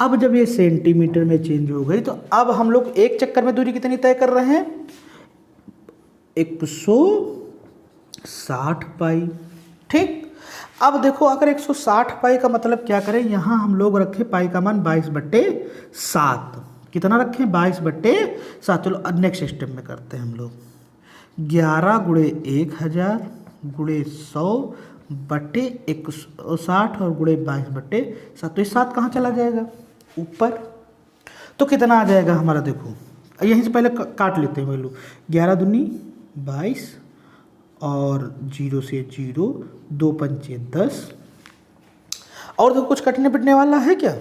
अब जब ये सेंटीमीटर में चेंज हो गई तो अब हम लोग एक चक्कर में दूरी कितनी तय कर रहे हैं 160 पाई, ठीक। अब देखो अगर 160 पाई का मतलब क्या करें, यहाँ हम लोग रखें पाई का मान 22/7, कितना रखें 22/7। चलो नेक्स्ट स्टेप में करते हैं हम लोग 11 × 1000 × 100 बटे 160 और गुणे 22/7। तो ये 7 कहाँ चला जाएगा? ऊपर। तो कितना आ जाएगा हमारा? देखो यहीं से पहले काट लेते हैं वैल्यू। 11 दूनी 22 और 0 से 0, 2 पंचे 10। और तो कुछ कटने पिटने वाला है क्या?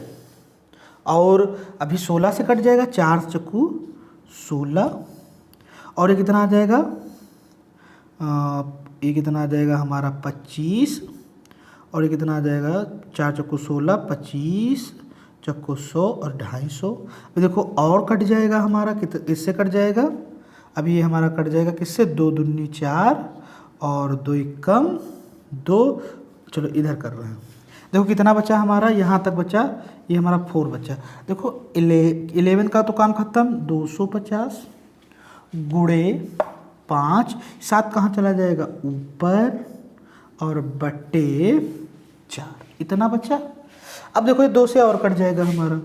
और अभी 16 से कट जाएगा, 4 चक्कू 16। और ये कितना आ जाएगा? ये कितना आ जाएगा हमारा? 25। और ये कितना आ जाएगा? 4 चक्कू 16, 25 चक्कू 100 और 250। अभी देखो और कट जाएगा हमारा, किससे कट जाएगा? अभी ये हमारा कट जाएगा किससे? 2 दूनी 4 और 2 एकम 2। चलो इधर कर रहे हैं। देखो कितना बचा हमारा? यहाँ तक बचा, ये हमारा 4 बचा। देखो 11 का तो काम खत्म। 250 गुणे 5, 7 कहाँ चला जाएगा? ऊपर और बटे 4, इतना बचा। अब देखो ये 2 से और कट जाएगा हमारा,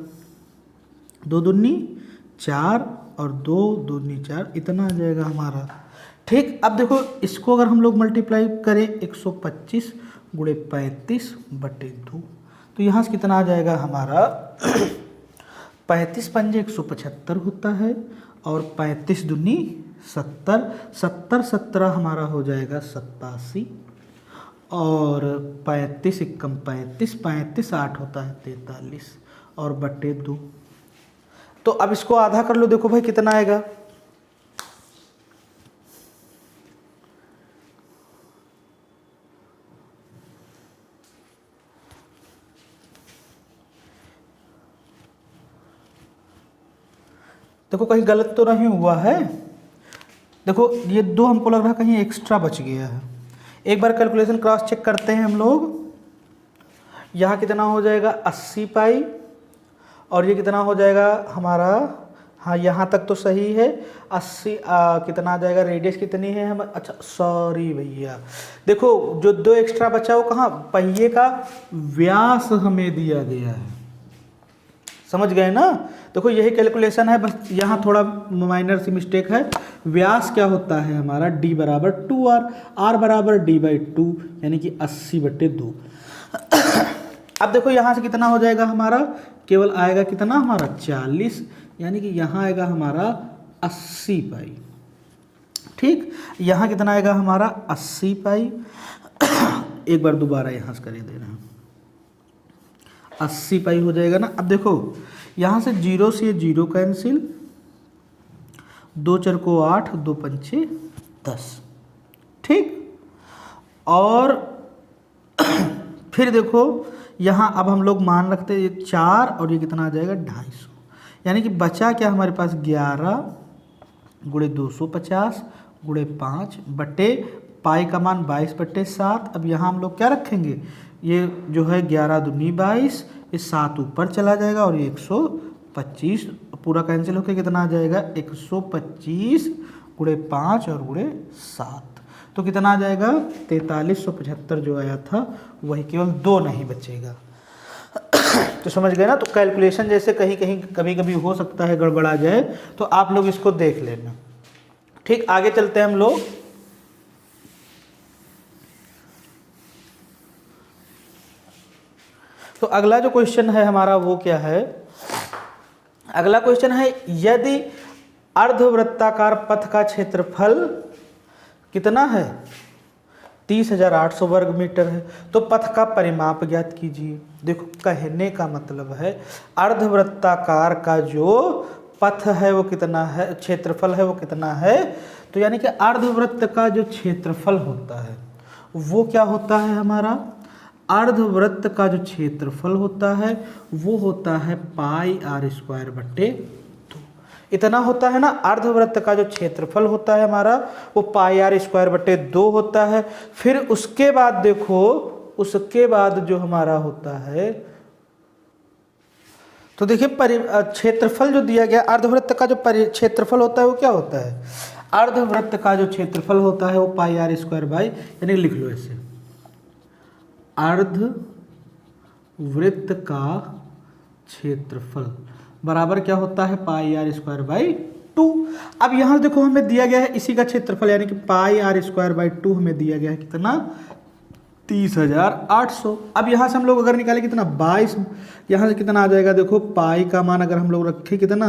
2 दूनी 4 और 2 दूनी 4, इतना आ जाएगा हमारा। ठीक, अब देखो इसको अगर हम लोग मल्टीप्लाई करें 125 गुणे 35/2, तो यहाँ से कितना आ जाएगा हमारा? 35 पंजे 175 होता है और 35 दूनी 70, 70 17 हमारा हो जाएगा 87 और 35 एकम 35, 35 8 होता है 43 और बटे 2। तो अब इसको आधा कर लो, देखो भाई कितना आएगा? देखो कहीं गलत तो नहीं हुआ है। देखो ये 2 हमको लग रहा है कहीं एक्स्ट्रा बच गया है। एक बार कैलकुलेशन क्रॉस चेक करते हैं हम लोग। यहाँ कितना हो जाएगा? 80 पाई। और ये कितना हो जाएगा हमारा? हाँ यहाँ तक तो सही है। 80 कितना आ जाएगा? रेडियस कितनी है हम? अच्छा सॉरी भैया, देखो जो 2 एक्स्ट्रा बचा वो कहाँ? पहिए का व्यास हमें दिया गया है, समझ गए ना? देखो यही कैलकुलेशन है, बस यहाँ थोड़ा माइनर सी मिस्टेक है। व्यास क्या होता है हमारा? d बराबर 2r, r बराबर d/2 यानी कि 80/2। अब देखो यहाँ से कितना हो जाएगा हमारा? केवल आएगा कितना हमारा? 40, यानी कि यहाँ आएगा हमारा 80 पाई। ठीक, यहाँ कितना आएगा हमारा? 80 पाई। एक बार दोबारा यहाँ से कर दे रहे हैं, 80 पाई हो जाएगा ना। अब देखो यहाँ से 0 से 0 कैंसिल, 2 4 को 8, 2 पंचे 10। ठीक, और फिर देखो यहाँ अब हम लोग मान रखते हैं ये 4 और ये कितना आ जाएगा? 250, यानी कि बचा क्या हमारे पास? 11 गुणे 250 गुणे 5 बटे पाई का मान 22/7। अब यहाँ हम लोग क्या रखेंगे? ये जो है 11 दूनी 22, ये 7 ऊपर चला जाएगा और ये 125 पूरा कैंसिल होकर कितना आ जाएगा? 125 गुणे 5 और गुणे 7, तो कितना आ जाएगा? 4375 जो आया था वही, केवल 2 नहीं बचेगा। तो समझ गए ना? तो कैलकुलेशन जैसे कहीं कहीं कभी कभी हो सकता है गड़बड़ा जाए, तो आप लोग इसको देख लेना। ठीक, आगे चलते हैं हम लोग। तो अगला जो क्वेश्चन है हमारा वो क्या है? अगला क्वेश्चन है, यदि अर्धवृत्ताकार पथ का क्षेत्रफल कितना है? 30,800 वर्ग मीटर है। तो पथ का परिमाप ज्ञात कीजिए। देखो कहने का मतलब है अर्धवृत्ताकार का जो पथ है वो कितना है, क्षेत्रफल है वो कितना है। तो यानी कि अर्धवृत्त का जो क्षेत्रफल होता है वो क्या होता है हमारा? अर्धवृत्त का जो क्षेत्रफल होता है वो होता है πr²/2। इतना होता है ना। अर्धवृत्त का जो क्षेत्रफल होता है हमारा वो πr²/2 होता है। फिर उसके बाद देखो, उसके बाद जो हमारा होता है, तो देखिए क्षेत्रफल जो दिया गया, अर्धवृत्त का जो क्षेत्रफल होता है वो क्या होता है? अर्धवृत्त का जो क्षेत्रफल होता है वो πr², यानी लिख लो ऐसे, अर्धवृत्त का क्षेत्रफल बराबर क्या होता है? πr²/2। अब यहाँ देखो हमें दिया गया है इसी का क्षेत्रफल, यानी कि πr²/2 हमें दिया गया है कितना? 30,800। अब यहाँ से हम लोग अगर निकालें कितना 22, यहाँ से कितना आ जाएगा, देखो पाई का मान अगर हम लोग रखें कितना,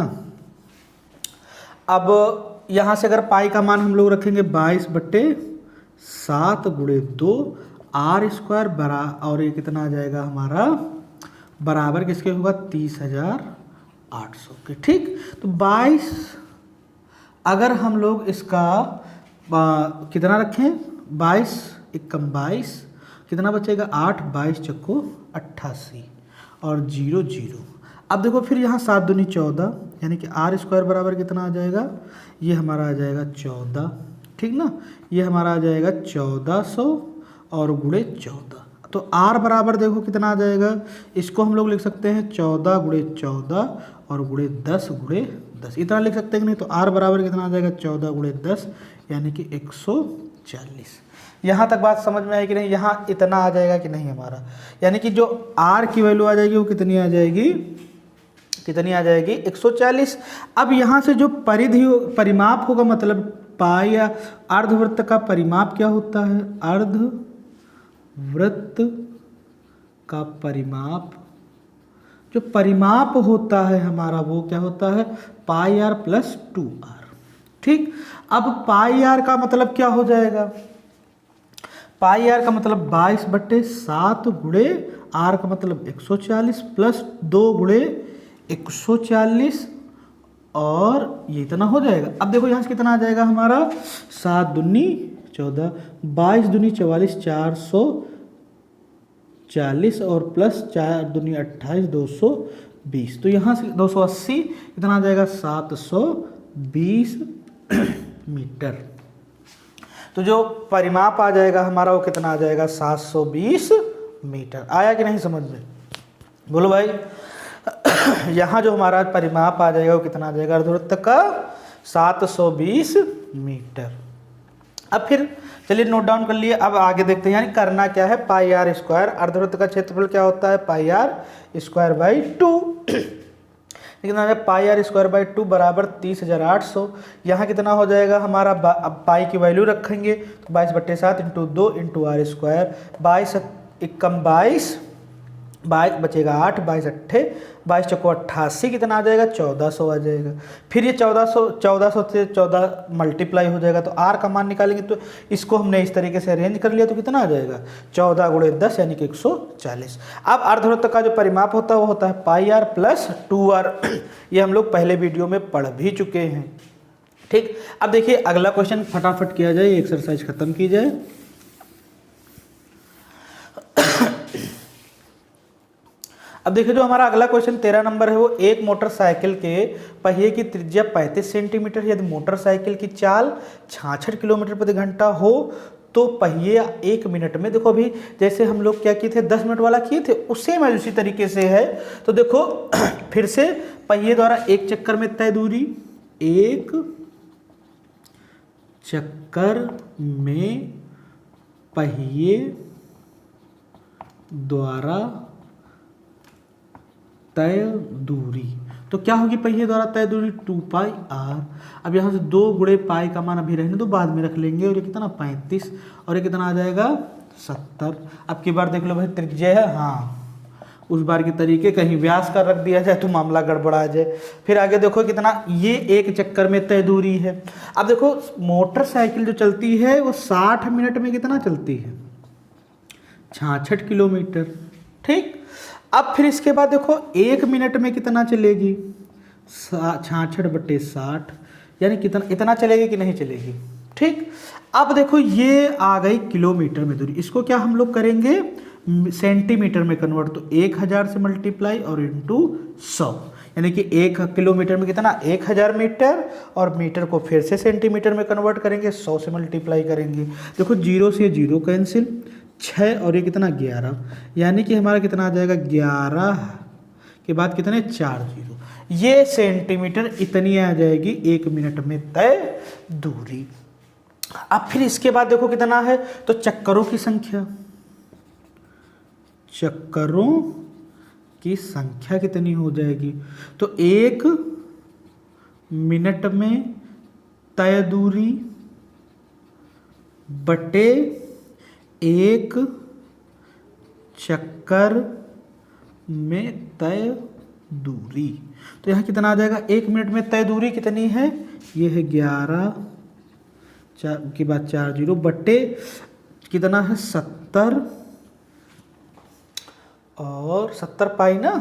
अब यहाँ से अगर पाई का मान हम लोग रखेंगे 22/7 गुणे 2 आर स्क्वायर बरा, और ये कितना आ जाएगा हमारा बराबर किसके होगा 30,800 के। ठीक, तो 22 अगर हम लोग इसका कितना रखें 22 एकम 22 कितना बचेगा 8, 22 चक्को 88 और 0 0। अब देखो फिर यहाँ 7 दूनी 14, यानी कि आर स्क्वायर बराबर कितना आ जाएगा, ये हमारा आ जाएगा 14, ठीक ना, ये हमारा आ जाएगा 1400 और गुणे 14। तो आर बराबर देखो कितना आ जाएगा, इसको हम लोग लिख सकते हैं 14 गुणे 14 और गुणे 10 गुणे 10, इतना लिख सकते हैं कि नहीं। तो आर बराबर कितना आ जाएगा 14 गुणे 10 यानी कि 140। यहाँ तक बात समझ में आई कि नहीं, यहाँ इतना आ जाएगा कि नहीं हमारा, यानी कि जो आर की वैल्यू आ जाएगी वो कितनी आ जाएगी, कितनी आ जाएगी 140। अब यहाँ से जो परिधि परिमाप होगा, मतलब पाई या अर्धवृत्त का परिमाप क्या होता है, अर्धवृत्त का परिमाप, जो परिमाप होता है हमारा वो क्या होता है पाई आर प्लस 2r। ठीक, अब पाई आर का मतलब क्या हो जाएगा, पाई आर का मतलब 22/7 गुणे आर का मतलब 140 प्लस 2 गुणे 140 और ये इतना हो जाएगा। अब देखो यहाँ से कितना आ जाएगा हमारा 7 दूनी 14, 22 दूनी 44, 440 और प्लस 4 दूनी 28, 220। तो यहाँ से 280 कितना आ जाएगा 720 मीटर। तो जो परिमाप आ जाएगा हमारा वो कितना आ जाएगा 720 मीटर। आया कि नहीं समझ में, बोलो भाई। यहाँ जो हमारा परिमाप आ जाएगा वो कितना आ जाएगा अर्धवृत्त का 720 मीटर। अब फिर चलिए नोट डाउन कर लिए, अब आगे देखते हैं, यानी करना क्या है पाई आर स्क्वायर, अर्धवृत्त का क्षेत्रफल क्या होता है पाई आर स्क्वायर बाई 2, कितना है पाई आर स्क्वायर बाई 2 बराबर 30,800। यहाँ कितना हो जाएगा हमारा, अब पाई की वैल्यू रखेंगे तो 22/7 इंटू 2 इंटू आर स्क्वायर, 22 एकम 22 बचेगा 8, 22 अट्ठे 22 चौको 88 कितना आ जाएगा 1400 आ जाएगा। फिर ये 1400 से 14 मल्टीप्लाई हो जाएगा तो आर का मान निकालेंगे, तो इसको हमने इस तरीके से अरेंज कर लिया तो कितना आ जाएगा 14 गुणे 10 यानी कि 140। अब अर्धवृत्त का जो परिमाप होता है वो होता है पाई आर प्लस 2r। ये हम लोग पहले वीडियो में पढ़ भी चुके हैं। ठीक, अब देखिए अगला क्वेश्चन फटाफट किया जाए, एक्सरसाइज खत्म की जाए। अब देखिए जो हमारा अगला क्वेश्चन 13 नंबर है वो, एक मोटरसाइकिल के पहिए की त्रिज्या 35 सेंटीमीटर, यदि मोटरसाइकिल की चाल 66 किलोमीटर प्रति घंटा हो तो पहिए 1 मिनट में, देखो अभी जैसे हम लोग क्या किए थे 10 मिनट वाला किए थे उससे मैं उसी तरीके से है। तो देखो फिर से पहिए द्वारा एक चक्कर में तय दूरी, एक चक्कर में पहिए द्वारा तय दूरी, तो क्या होगी पहिए द्वारा तय दूरी 2πr। अब यहाँ से 2 गुणे पाई का मान अभी रहने दो, बाद में रख लेंगे, और ये कितना 35 और ये कितना आ जाएगा 70। अब की बार देख लो भाई त्रिज्या है, हाँ उस बार के तरीके कहीं व्यास का रख दिया जाए तो मामला गड़बड़ा जाए। फिर आगे देखो कितना, ये एक चक्कर में तय दूरी है। अब देखो मोटरसाइकिल जो चलती है वो 60 मिनट में कितना चलती है 66 किलोमीटर। ठीक, अब फिर इसके बाद देखो 1 मिनट में कितना चलेगी 66/60, यानी कितना इतना चलेगी कि नहीं चलेगी। ठीक, अब देखो ये आ गई किलोमीटर में दूरी, इसको क्या हम लोग करेंगे सेंटीमीटर में कन्वर्ट, तो 1000 से मल्टीप्लाई और इंटू 100, यानी कि 1 किलोमीटर में कितना 1000 मीटर, और मीटर को फिर से सेंटीमीटर में कन्वर्ट करेंगे 100 से मल्टीप्लाई करेंगे। देखो 0 से 0 कैंसिल, 6 और ये कितना 11, यानी कि हमारा कितना आ जाएगा 11 के बाद कितने 4 0, ये सेंटीमीटर इतनी आ जाएगी 1 मिनट में तय दूरी। अब फिर इसके बाद देखो कितना है, तो चक्करों की संख्या, चक्करों की संख्या कितनी हो जाएगी, तो 1 मिनट में तय दूरी बटे 1 चक्कर में तय दूरी। तो यहाँ कितना आ जाएगा, 1 मिनट में तय दूरी कितनी है, ये है 11 के बाद 40 बट्टे कितना है 70 और 70 पाई ना,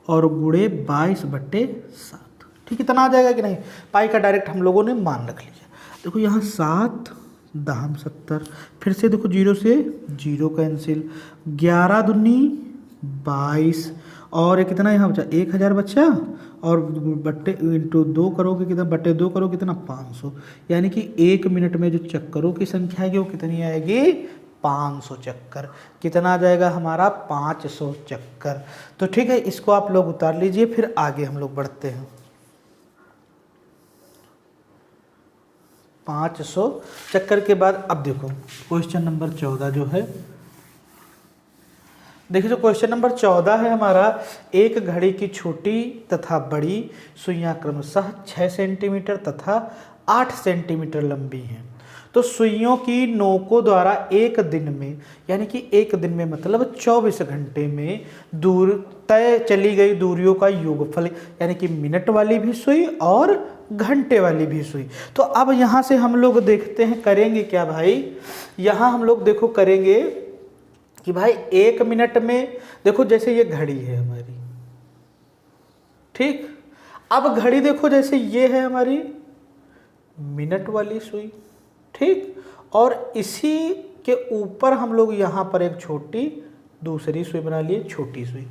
और गुणे 22/7। ठीक, इतना आ जाएगा कि नहीं। पाई का डायरेक्ट हम लोगों ने मान रख लिया। देखो यहाँ 7 दाम 70, फिर से देखो 0 से 0 कैंसिल, 11 दूनी 22 और कितना यहाँ बचा 1000 बचा, और बट्टे इंटू 2 करोगे कितना, बट्टे 2 करोगे कितना 500, यानी कि 1 मिनट में जो चक्करों की संख्या आएगी वो कितनी आएगी 500 चक्कर। कितना आ जाएगा हमारा 500 चक्कर। तो ठीक है, इसको आप लोग उतार लीजिए, फिर आगे हम लोग बढ़ते हैं। 500 चक्कर के बाद अब देखो क्वेश्चन नंबर 14 जो है, देखिए जो क्वेश्चन नंबर 14 है हमारा, एक घड़ी की छोटी तथा बड़ी सुइयां क्रमशः 6 सेंटीमीटर तथा 8 सेंटीमीटर लंबी हैं। तो सुइयों की नोकों द्वारा एक दिन में, यानी कि एक दिन में मतलब 24 घंटे में दूर तय चली गई दूरियों का योगफल, यानी कि मिनट वाली भी सुई और घंटे वाली भी सुई। तो अब यहाँ से हम लोग देखते हैं करेंगे क्या भाई, यहाँ हम लोग देखो करेंगे कि भाई 1 मिनट में, देखो जैसे ये घड़ी है हमारी, ठीक, अब घड़ी देखो जैसे ये है हमारी मिनट वाली सुई, ठीक, और इसी के ऊपर हम लोग यहाँ पर एक छोटी दूसरी सुई बना लिए, छोटी सुई।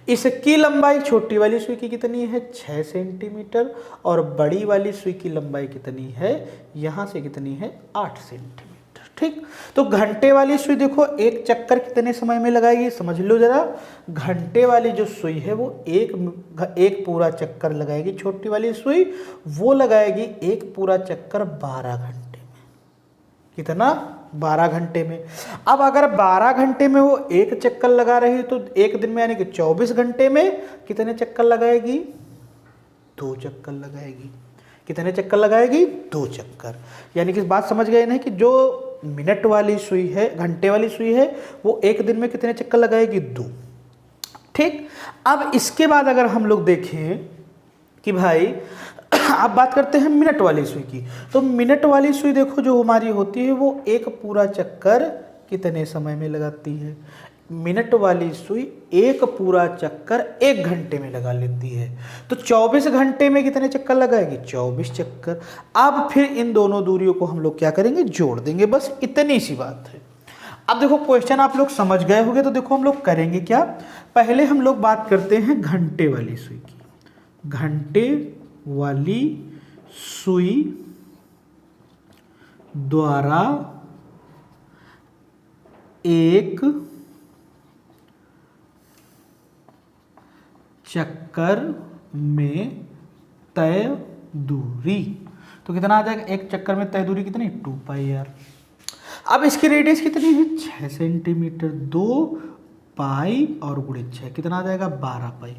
इसकी लंबाई छोटी वाली सुई की कितनी है 6 सेंटीमीटर, और बड़ी वाली सुई की लंबाई कितनी है, यहाँ से कितनी है 8 सेंटीमीटर। ठीक, तो घंटे वाली सुई देखो एक चक्कर कितने समय में लगाएगी, समझ लो जरा। घंटे वाली जो सुई है वो एक पूरा चक्कर लगाएगी, छोटी वाली सुई वो लगाएगी एक पूरा चक्कर 12 घंटे में। कितना 12 घंटे में। अब अगर 12 घंटे में वो एक चक्कर लगा रही है तो एक दिन में यानी कि 24 घंटे में कितने चक्कर लगाएगी, 2 चक्कर लगाएगी। कितने चक्कर लगाएगी, 2 चक्कर। यानी कि बात समझ गए ना कि जो मिनट वाली सुई है, घंटे वाली सुई है, वो एक दिन में कितने चक्कर लगाएगी, 2। ठीक, अब इसके बाद अगर हम लोग देखें कि भाई अब बात करते हैं मिनट वाली सुई की, तो मिनट वाली सुई देखो जो हमारी होती है वो एक पूरा चक्कर कितने समय में लगाती है, मिनट वाली सुई एक पूरा चक्कर 1 घंटे में लगा लेती है। तो 24 घंटे में कितने चक्कर लगाएगी, 24 चक्कर। अब फिर इन दोनों दूरियों को हम लोग क्या करेंगे, जोड़ देंगे, बस इतनी सी बात है। अब देखो क्वेश्चन आप लोग समझ गए होंगे, तो देखो हम लोग करेंगे क्या, पहले हम लोग बात करते हैं घंटे वाली सुई की। घंटे वाली सुई द्वारा एक चक्कर में तय दूरी, तो कितना आ जाएगा, एक चक्कर में तय दूरी कितनी 2 पाई आर। अब इसकी रेडियस कितनी है 6 सेंटीमीटर, 2 पाई और गुणे 6 कितना आ जाएगा 12 पाई।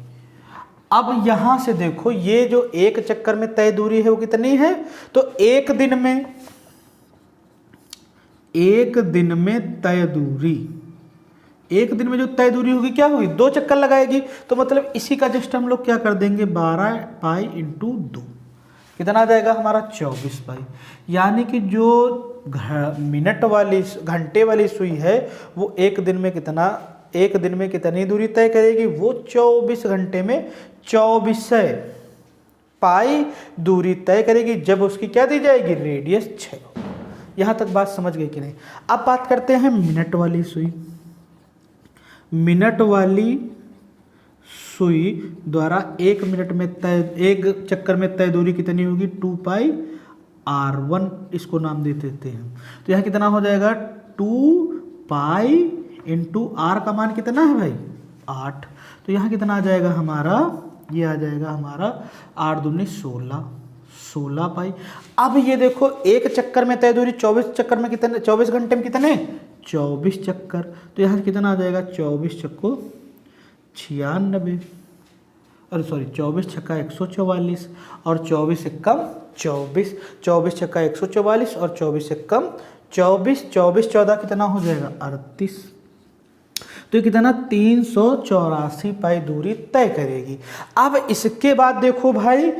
अब यहां से देखो ये जो एक चक्कर में तय दूरी है वो कितनी है, तो एक दिन में तय दूरी, एक दिन में जो तय दूरी होगी क्या होगी, 2 चक्कर लगाएगी। तो मतलब इसी का जस्ट हम लोग क्या कर देंगे 12 पाई इंटू 2, कितना आ जाएगा हमारा 24 पाई। यानी कि जो मिनट वाली घंटे वाली सुई है वो एक दिन में कितनी दूरी तय करेगी, वो 24 घंटे में 2400 पाई दूरी तय करेगी, जब उसकी क्या दी जाएगी, रेडियस 6। यहाँ तक बात समझ गई कि नहीं। अब बात करते हैं मिनट वाली सुई। मिनट वाली सुई द्वारा एक चक्कर में तय दूरी कितनी होगी 2 पाई r1, इसको नाम दे देते हैं। तो यहाँ कितना हो जाएगा 2 पाई इंटू r का मान कितना है भाई 8। तो यहाँ कितना आ जाएगा हमारा, ये आ जाएगा हमारा 8 दूनी 16 पाई। अब ये देखो एक चक्कर में तय दूरी 24 चक्कर में कितने, 24 घंटे में कितने 24 चक्कर। तो यहाँ कितना आ जाएगा 24 चक्को 96, अरे सॉरी 24 छक्का 144 और 24 से कम 24, 24 छक्का 144 और 24 से कम 24, 24 14 कितना हो जाएगा 38। तो ये कितना 384 पाई दूरी तय करेगी। अब इसके बाद देखो भाई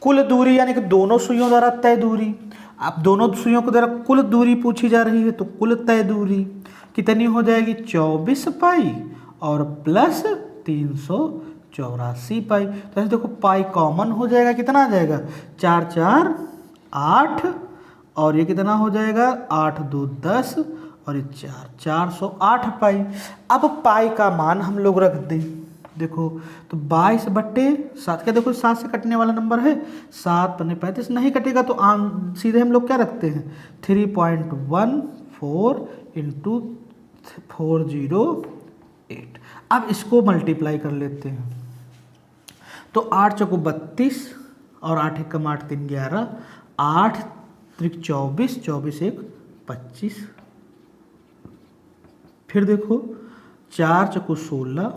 कुल दूरी यानी कि दोनों सुइयों द्वारा तय दूरी। अब दोनों सुइयों के द्वारा कुल दूरी पूछी जा रही है तो कुल तय दूरी कितनी हो जाएगी 24 पाई और प्लस 384 पाई। तो ऐसे देखो पाई कॉमन हो जाएगा, कितना आ जाएगा 4 4 8 और ये कितना हो जाएगा 8 2 10 और ये 408 पाई। अब पाई का मान हम लोग रख दें, देखो तो 22/7 क्या, देखो 7 से कटने वाला नंबर है, 7 पन्ने 35 नहीं कटेगा तो सीधे हम लोग क्या रखते हैं 3.14 इंटू 408। अब इसको मल्टीप्लाई कर लेते हैं तो 8 चौको 32 और 8 एकम 8 3 11, 8 त्रिक 24, 24 1 25। फिर देखो 4 चौको 16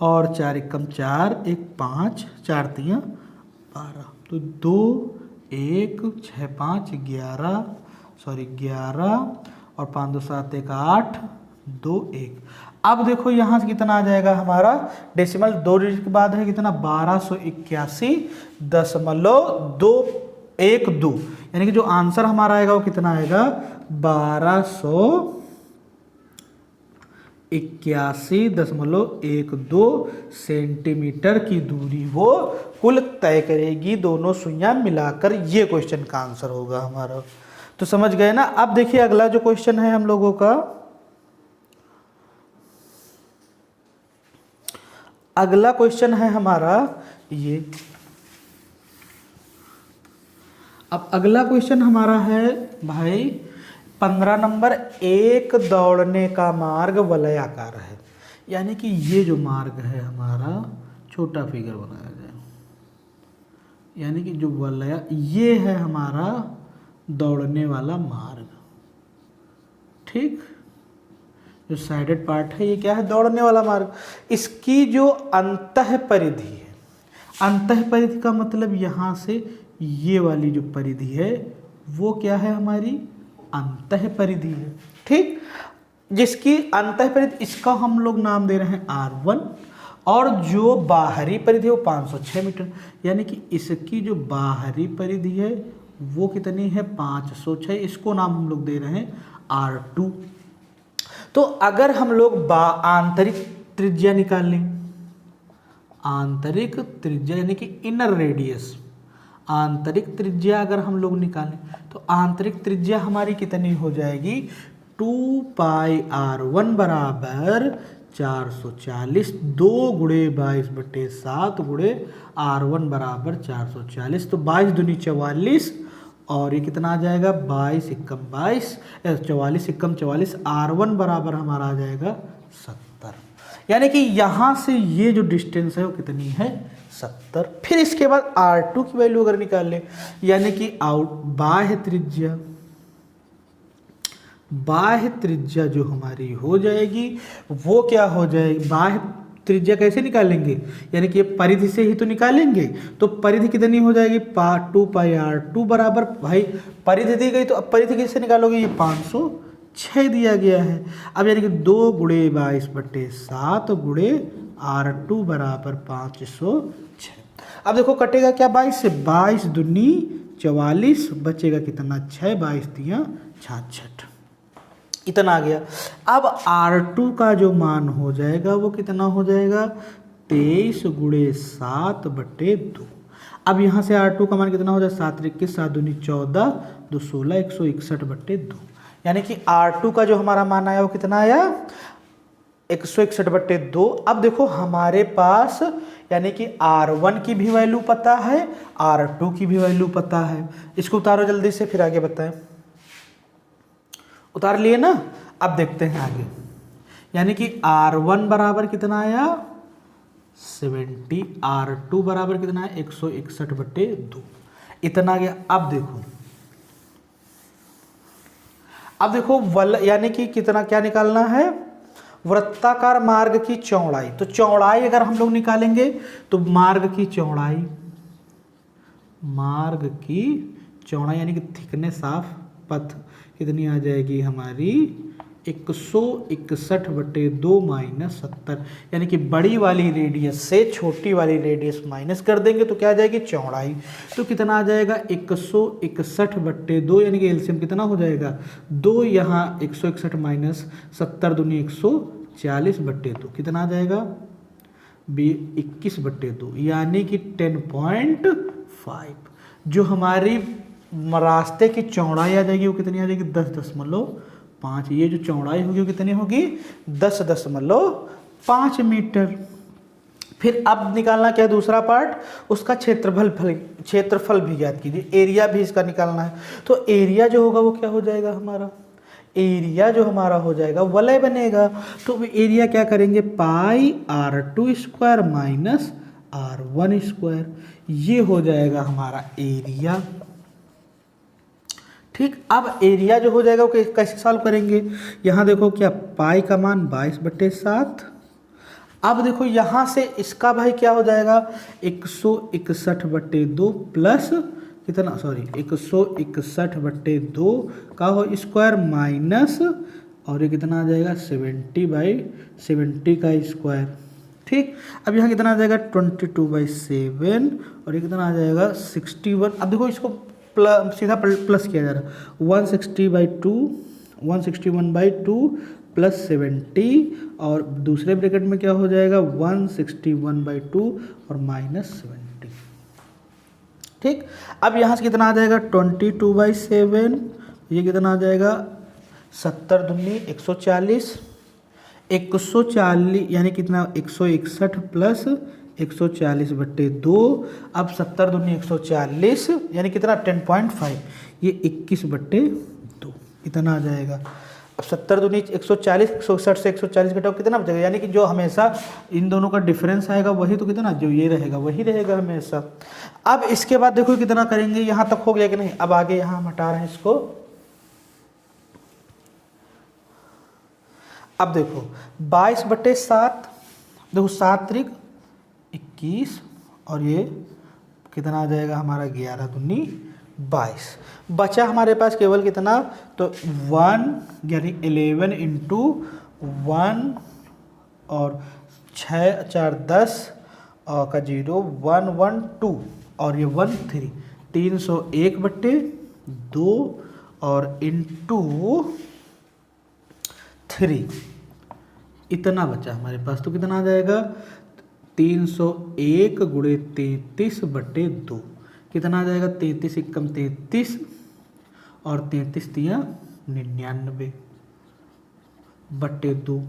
और 4 एकम 4 1 5, 4 3 12, तो 2 1 6 5 11 और 5 2 7 1 8 2 1। अब देखो यहाँ से कितना आ जाएगा हमारा डेसिमल 2 डिजिट के बाद है कितना 1281.212, यानी कि जो आंसर हमारा आएगा वो कितना आएगा 1281.12 सेंटीमीटर की दूरी वो कुल तय करेगी, दोनों सुइयां मिलाकर। ये क्वेश्चन का आंसर होगा हमारा। तो समझ गए ना। अब देखिए अगला जो क्वेश्चन है हम लोगों का, अगला क्वेश्चन है हमारा ये। अब अगला क्वेश्चन हमारा है भाई 15 नंबर, एक दौड़ने का मार्ग वलयाकार है, यानी कि ये जो मार्ग है हमारा, छोटा फिगर बनाया जाए, यानी कि जो वलय ये है हमारा दौड़ने वाला मार्ग, ठीक, जो साइडेड पार्ट है ये क्या है दौड़ने वाला मार्ग। इसकी जो अंतः परिधि है, अंतः परिधि का मतलब यहाँ से ये वाली जो परिधि है वो क्या है हमारी अंतः परिधि है, ठीक। जिसकी अंतः परिधि, इसका हम लोग नाम दे रहे हैं R1 और जो बाहरी परिधि है वो 506 मीटर, यानी कि इसकी जो बाहरी परिधि है वो कितनी है 506, इसको नाम हम लोग दे रहे हैं R2। तो अगर हम लोग आंतरिक त्रिज्या निकाल लें, आंतरिक त्रिज्या यानी कि इनर रेडियस, आंतरिक त्रिज्या अगर हम लोग निकालें तो आंतरिक त्रिज्या हमारी कितनी हो जाएगी 2πr1 बराबर 440, 2 गुणे 22/7 गुणे R1 बराबर 440, तो 22 दूनी 44 और ये कितना आ जाएगा 22 एकम 22, 44 एकम 44, R1 बराबर हमारा आ जाएगा 70, यानी कि यहाँ से ये जो डिस्टेंस है वो कितनी है 70। फिर इसके बाद R2 की वैल्यू अगर निकाल लें, यानी कि बाह्य त्रिज्या, बाह्य त्रिज्या जो हमारी हो जाएगी वो क्या हो जाएगी, बाह्य त्रिज्या कैसे निकालेंगे, यानी कि ये परिधि से ही तो निकालेंगे, तो परिधि कितनी हो जाएगी 2πr2 बराबर, भाई परिधि दी गई तो अब परिधि कैसे निकालोगे, ये 506 दिया गया है। अब यानी कि 2 गुणे 22/7 गुणे R2 बराबर 506। अब देखो कटेगा क्या 22 से, 22 दूनी 44, बचेगा कितना 6, 22 दिया 66, इतना आ गया। अब R2 का जो मान हो जाएगा वो कितना हो जाएगा 23 गुणे 7/2। अब यहाँ से R2 का मान कितना हो जाएगा 7 21, 7 दूनी 14, 2 16, 161/2, यानी कि R2 का जो हमारा मान आया वो कितना आया 161/2। अब देखो हमारे पास यानी कि R1 की भी वैल्यू पता है, R2 की भी वैल्यू पता है। इसको उतारो जल्दी से फिर आगे बताएं। उतार लिए ना। अब देखते हैं आगे, यानी कि R1 बराबर कितना आया 70, R2 बराबर कितना है 161/2, इतना आ गया। अब देखो यानी कि कितना क्या निकालना है, वृत्ताकार मार्ग की चौड़ाई। तो चौड़ाई अगर हम लोग निकालेंगे तो मार्ग की चौड़ाई, मार्ग की चौड़ाई यानी कि थिकनेस ऑफ पथ कितनी आ जाएगी हमारी 161/2 माइनस 70, यानी कि बड़ी वाली रेडियस से छोटी वाली रेडियस माइनस कर देंगे तो क्या आ जाएगी चौड़ाई। तो कितना आ जाएगा 161/2, यानी कि एलसीएम कितना हो जाएगा 2, यहाँ 161 माइनस 70 दूनी 140/2 कितना आ जाएगा 21/2, यानी कि 10.5। जो हमारी रास्ते की चौड़ाई आ जाएगी वो कितनी आ जाएगी 10.5। ये जो चौड़ाई होगी वो कितनी होगी 10.5 मीटर। फिर अब निकालना क्या है दूसरा पार्ट, उसका क्षेत्रफल भी ज्ञात कीजिए, एरिया भी इसका निकालना है। तो एरिया जो होगा वो क्या हो जाएगा हमारा, एरिया जो हमारा हो जाएगा वलय बनेगा। तो एरिया क्या करेंगे πr² माइनस r1², ये हो जाएगा हमारा एरिया। ठीक, अब एरिया जो हो जाएगा वो कैसे सॉल्व करेंगे, यहाँ देखो क्या पाई का मान 22/7। अब देखो यहाँ से इसका भाई क्या हो जाएगा 161/2 प्लस कितना, सॉरी 161/2 का हो स्क्वायर माइनस, और ये कितना आ जाएगा 70/70 का स्क्वायर। ठीक, अब यहाँ कितना आ जाएगा 22/7, और ये कितना आ जाएगा 61। अब देखो इसको सीधा प्लस किया जा रहा है 161/2 प्लस 70, और दूसरे ब्रैकेट में क्या हो जाएगा 161/2 और माइनस 70। ठीक, अब यहाँ से कितना आ जाएगा 22/7, ये कितना आ जाएगा 70 दूनी 140, 140 यानी कितना 161 प्लस 140/2। अब 70 दूनी 140 यानी कितना 10.5, ये 21/2 इतना आ जाएगा। अब 70 दूनी 140, 160 से 140 घटाओ कितना बचेगा, यानी कि जो हमेशा इन दोनों का डिफरेंस आएगा वही तो कितना जो ये रहेगा वही रहेगा हमेशा। अब इसके बाद देखो कितना करेंगे, यहाँ तक हो गया कि नहीं। अब आगे यहाँ हम हटा रहे हैं इसको। अब देखो 22/7, देखो 7 त्रिक 21, और ये कितना आ जाएगा हमारा 11 दूनी 22। बचा हमारे पास केवल कितना, तो 1 यानी 11 इंटू 1 और 6 4 10 और का 0 112 और ये 13, 301/2 और इंटू 3 इतना बचा हमारे पास। तो कितना आ जाएगा 301 गुणे 33/2, कितना आ जाएगा 33 एकम 33 और 33 तिया 99/2,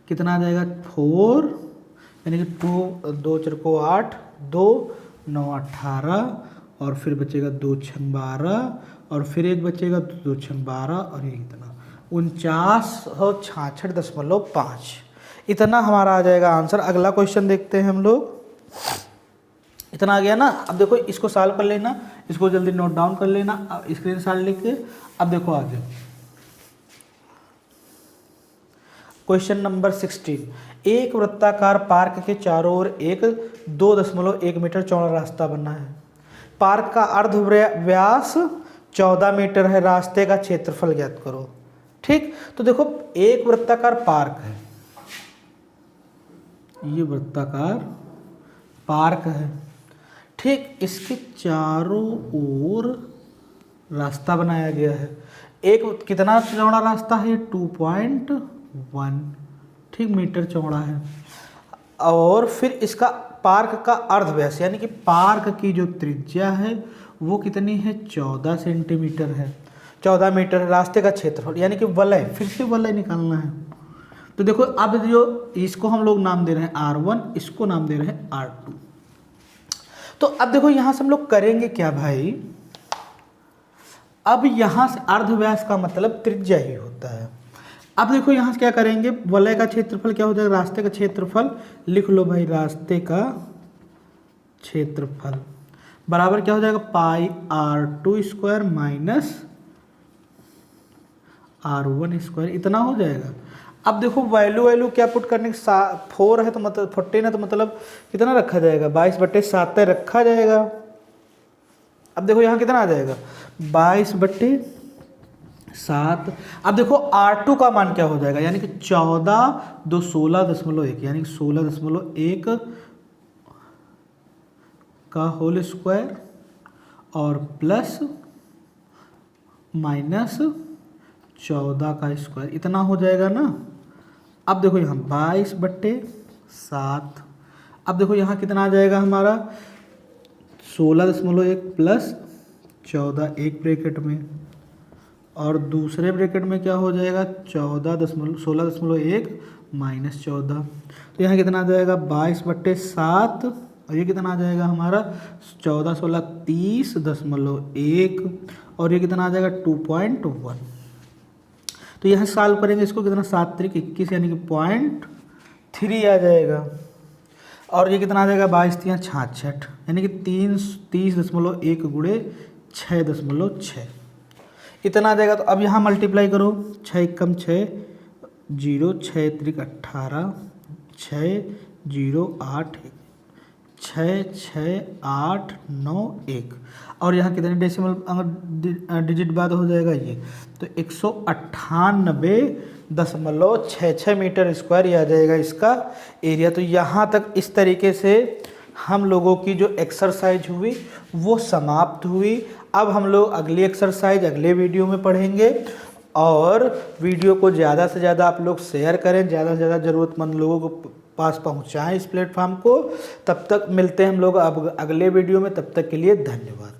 कितना आ जाएगा 4, यानी कि 2 2 4 को 8, 2 9 18, और फिर बचेगा 2 6 12, और फिर एक बचेगा 2 6 12, और ये कितना 4966.5 इतना हमारा आ जाएगा आंसर। अगला क्वेश्चन देखते हैं हम लोग। इतना आ गया ना। अब देखो इसको सॉल्व कर लेना, इसको जल्दी नोट डाउन कर लेना स्क्रीनशॉट लिख के। अब देखो आगे क्वेश्चन नंबर 16, एक वृत्ताकार पार्क के चारों ओर एक 2.1 मीटर चौड़ा रास्ता बना है। पार्क का अर्ध व्यास 14 मीटर है, रास्ते का क्षेत्रफल ज्ञात करो। ठीक, तो देखो एक वृत्ताकार पार्क है, ये वृत्ताकार पार्क है। ठीक, इसके चारों ओर रास्ता बनाया गया है। एक कितना चौड़ा रास्ता है 2.1 ठीक मीटर चौड़ा है, और फिर इसका पार्क का अर्धव्यास यानी कि पार्क की जो त्रिज्या है वो कितनी है 14 सेंटीमीटर है, 14 मीटर है। रास्ते का क्षेत्रफल यानी कि वलय, फिर से वलय निकालना है। तो देखो अब जो इसको हम लोग नाम दे रहे हैं R1, इसको नाम दे रहे हैं R2। तो अब देखो यहां से हम लोग करेंगे क्या भाई, अब यहां से अर्धव्यास का मतलब त्रिज्या ही होता है। अब देखो यहां से क्या करेंगे, वलय का क्षेत्रफल क्या हो जाएगा, रास्ते का क्षेत्रफल लिख लो भाई, रास्ते का क्षेत्रफल बराबर क्या हो जाएगा πr² माइनस r1² इतना हो जाएगा। अब देखो वैल्यू क्या पुट करने के 4 है तो मतलब 14 है तो मतलब कितना रखा जाएगा 22/7 रखा जाएगा। अब देखो यहाँ कितना आ जाएगा 22/7 7। अब देखो R2 का मान क्या हो जाएगा, यानी कि 14 2 16.1, यानी कि 16.1 का होल स्क्वायर और प्लस माइनस 14 का स्क्वायर, इतना हो जाएगा ना। अब देखो यहाँ 22/7। अब देखो यहाँ कितना आ जाएगा हमारा 16.1 प्लस 14 एक ब्रैकेट में, और दूसरे ब्रैकेट में क्या हो जाएगा 16.1 माइनस 14। तो यहाँ कितना आ जाएगा 22/7, और ये कितना आ जाएगा हमारा 14 16 30.1, और ये कितना आ जाएगा 2.1। तो यहाँ सॉल्व करेंगे इसको, कितना 7 3 21, यानी कि 0.3 आ जाएगा। और ये कितना आ जाएगा 22 3 66, यानी कि 30.1 गुणे 6.6, इतना आ जाएगा। तो अब यहाँ मल्टीप्लाई करो, 6 कम 6 0, 6 3 18, 6 0 8 6 6 8 9 1, और यहाँ कितने डेसिमल अगर डिजिट बाद हो जाएगा ये, तो 198.66 मीटर स्क्वायर ये आ जाएगा इसका एरिया। तो यहाँ तक इस तरीके से हम लोगों की जो एक्सरसाइज हुई वो समाप्त हुई। अब हम लोग अगली एक्सरसाइज अगले वीडियो में पढ़ेंगे, और वीडियो को ज़्यादा से ज़्यादा आप लोग शेयर करें, ज़्यादा से ज़्यादा ज़रूरतमंद लोगों को पास पहुंचाएं इस प्लेटफॉर्म को। तब तक मिलते हैं हम लोग अब अगले वीडियो में, तब तक के लिए धन्यवाद।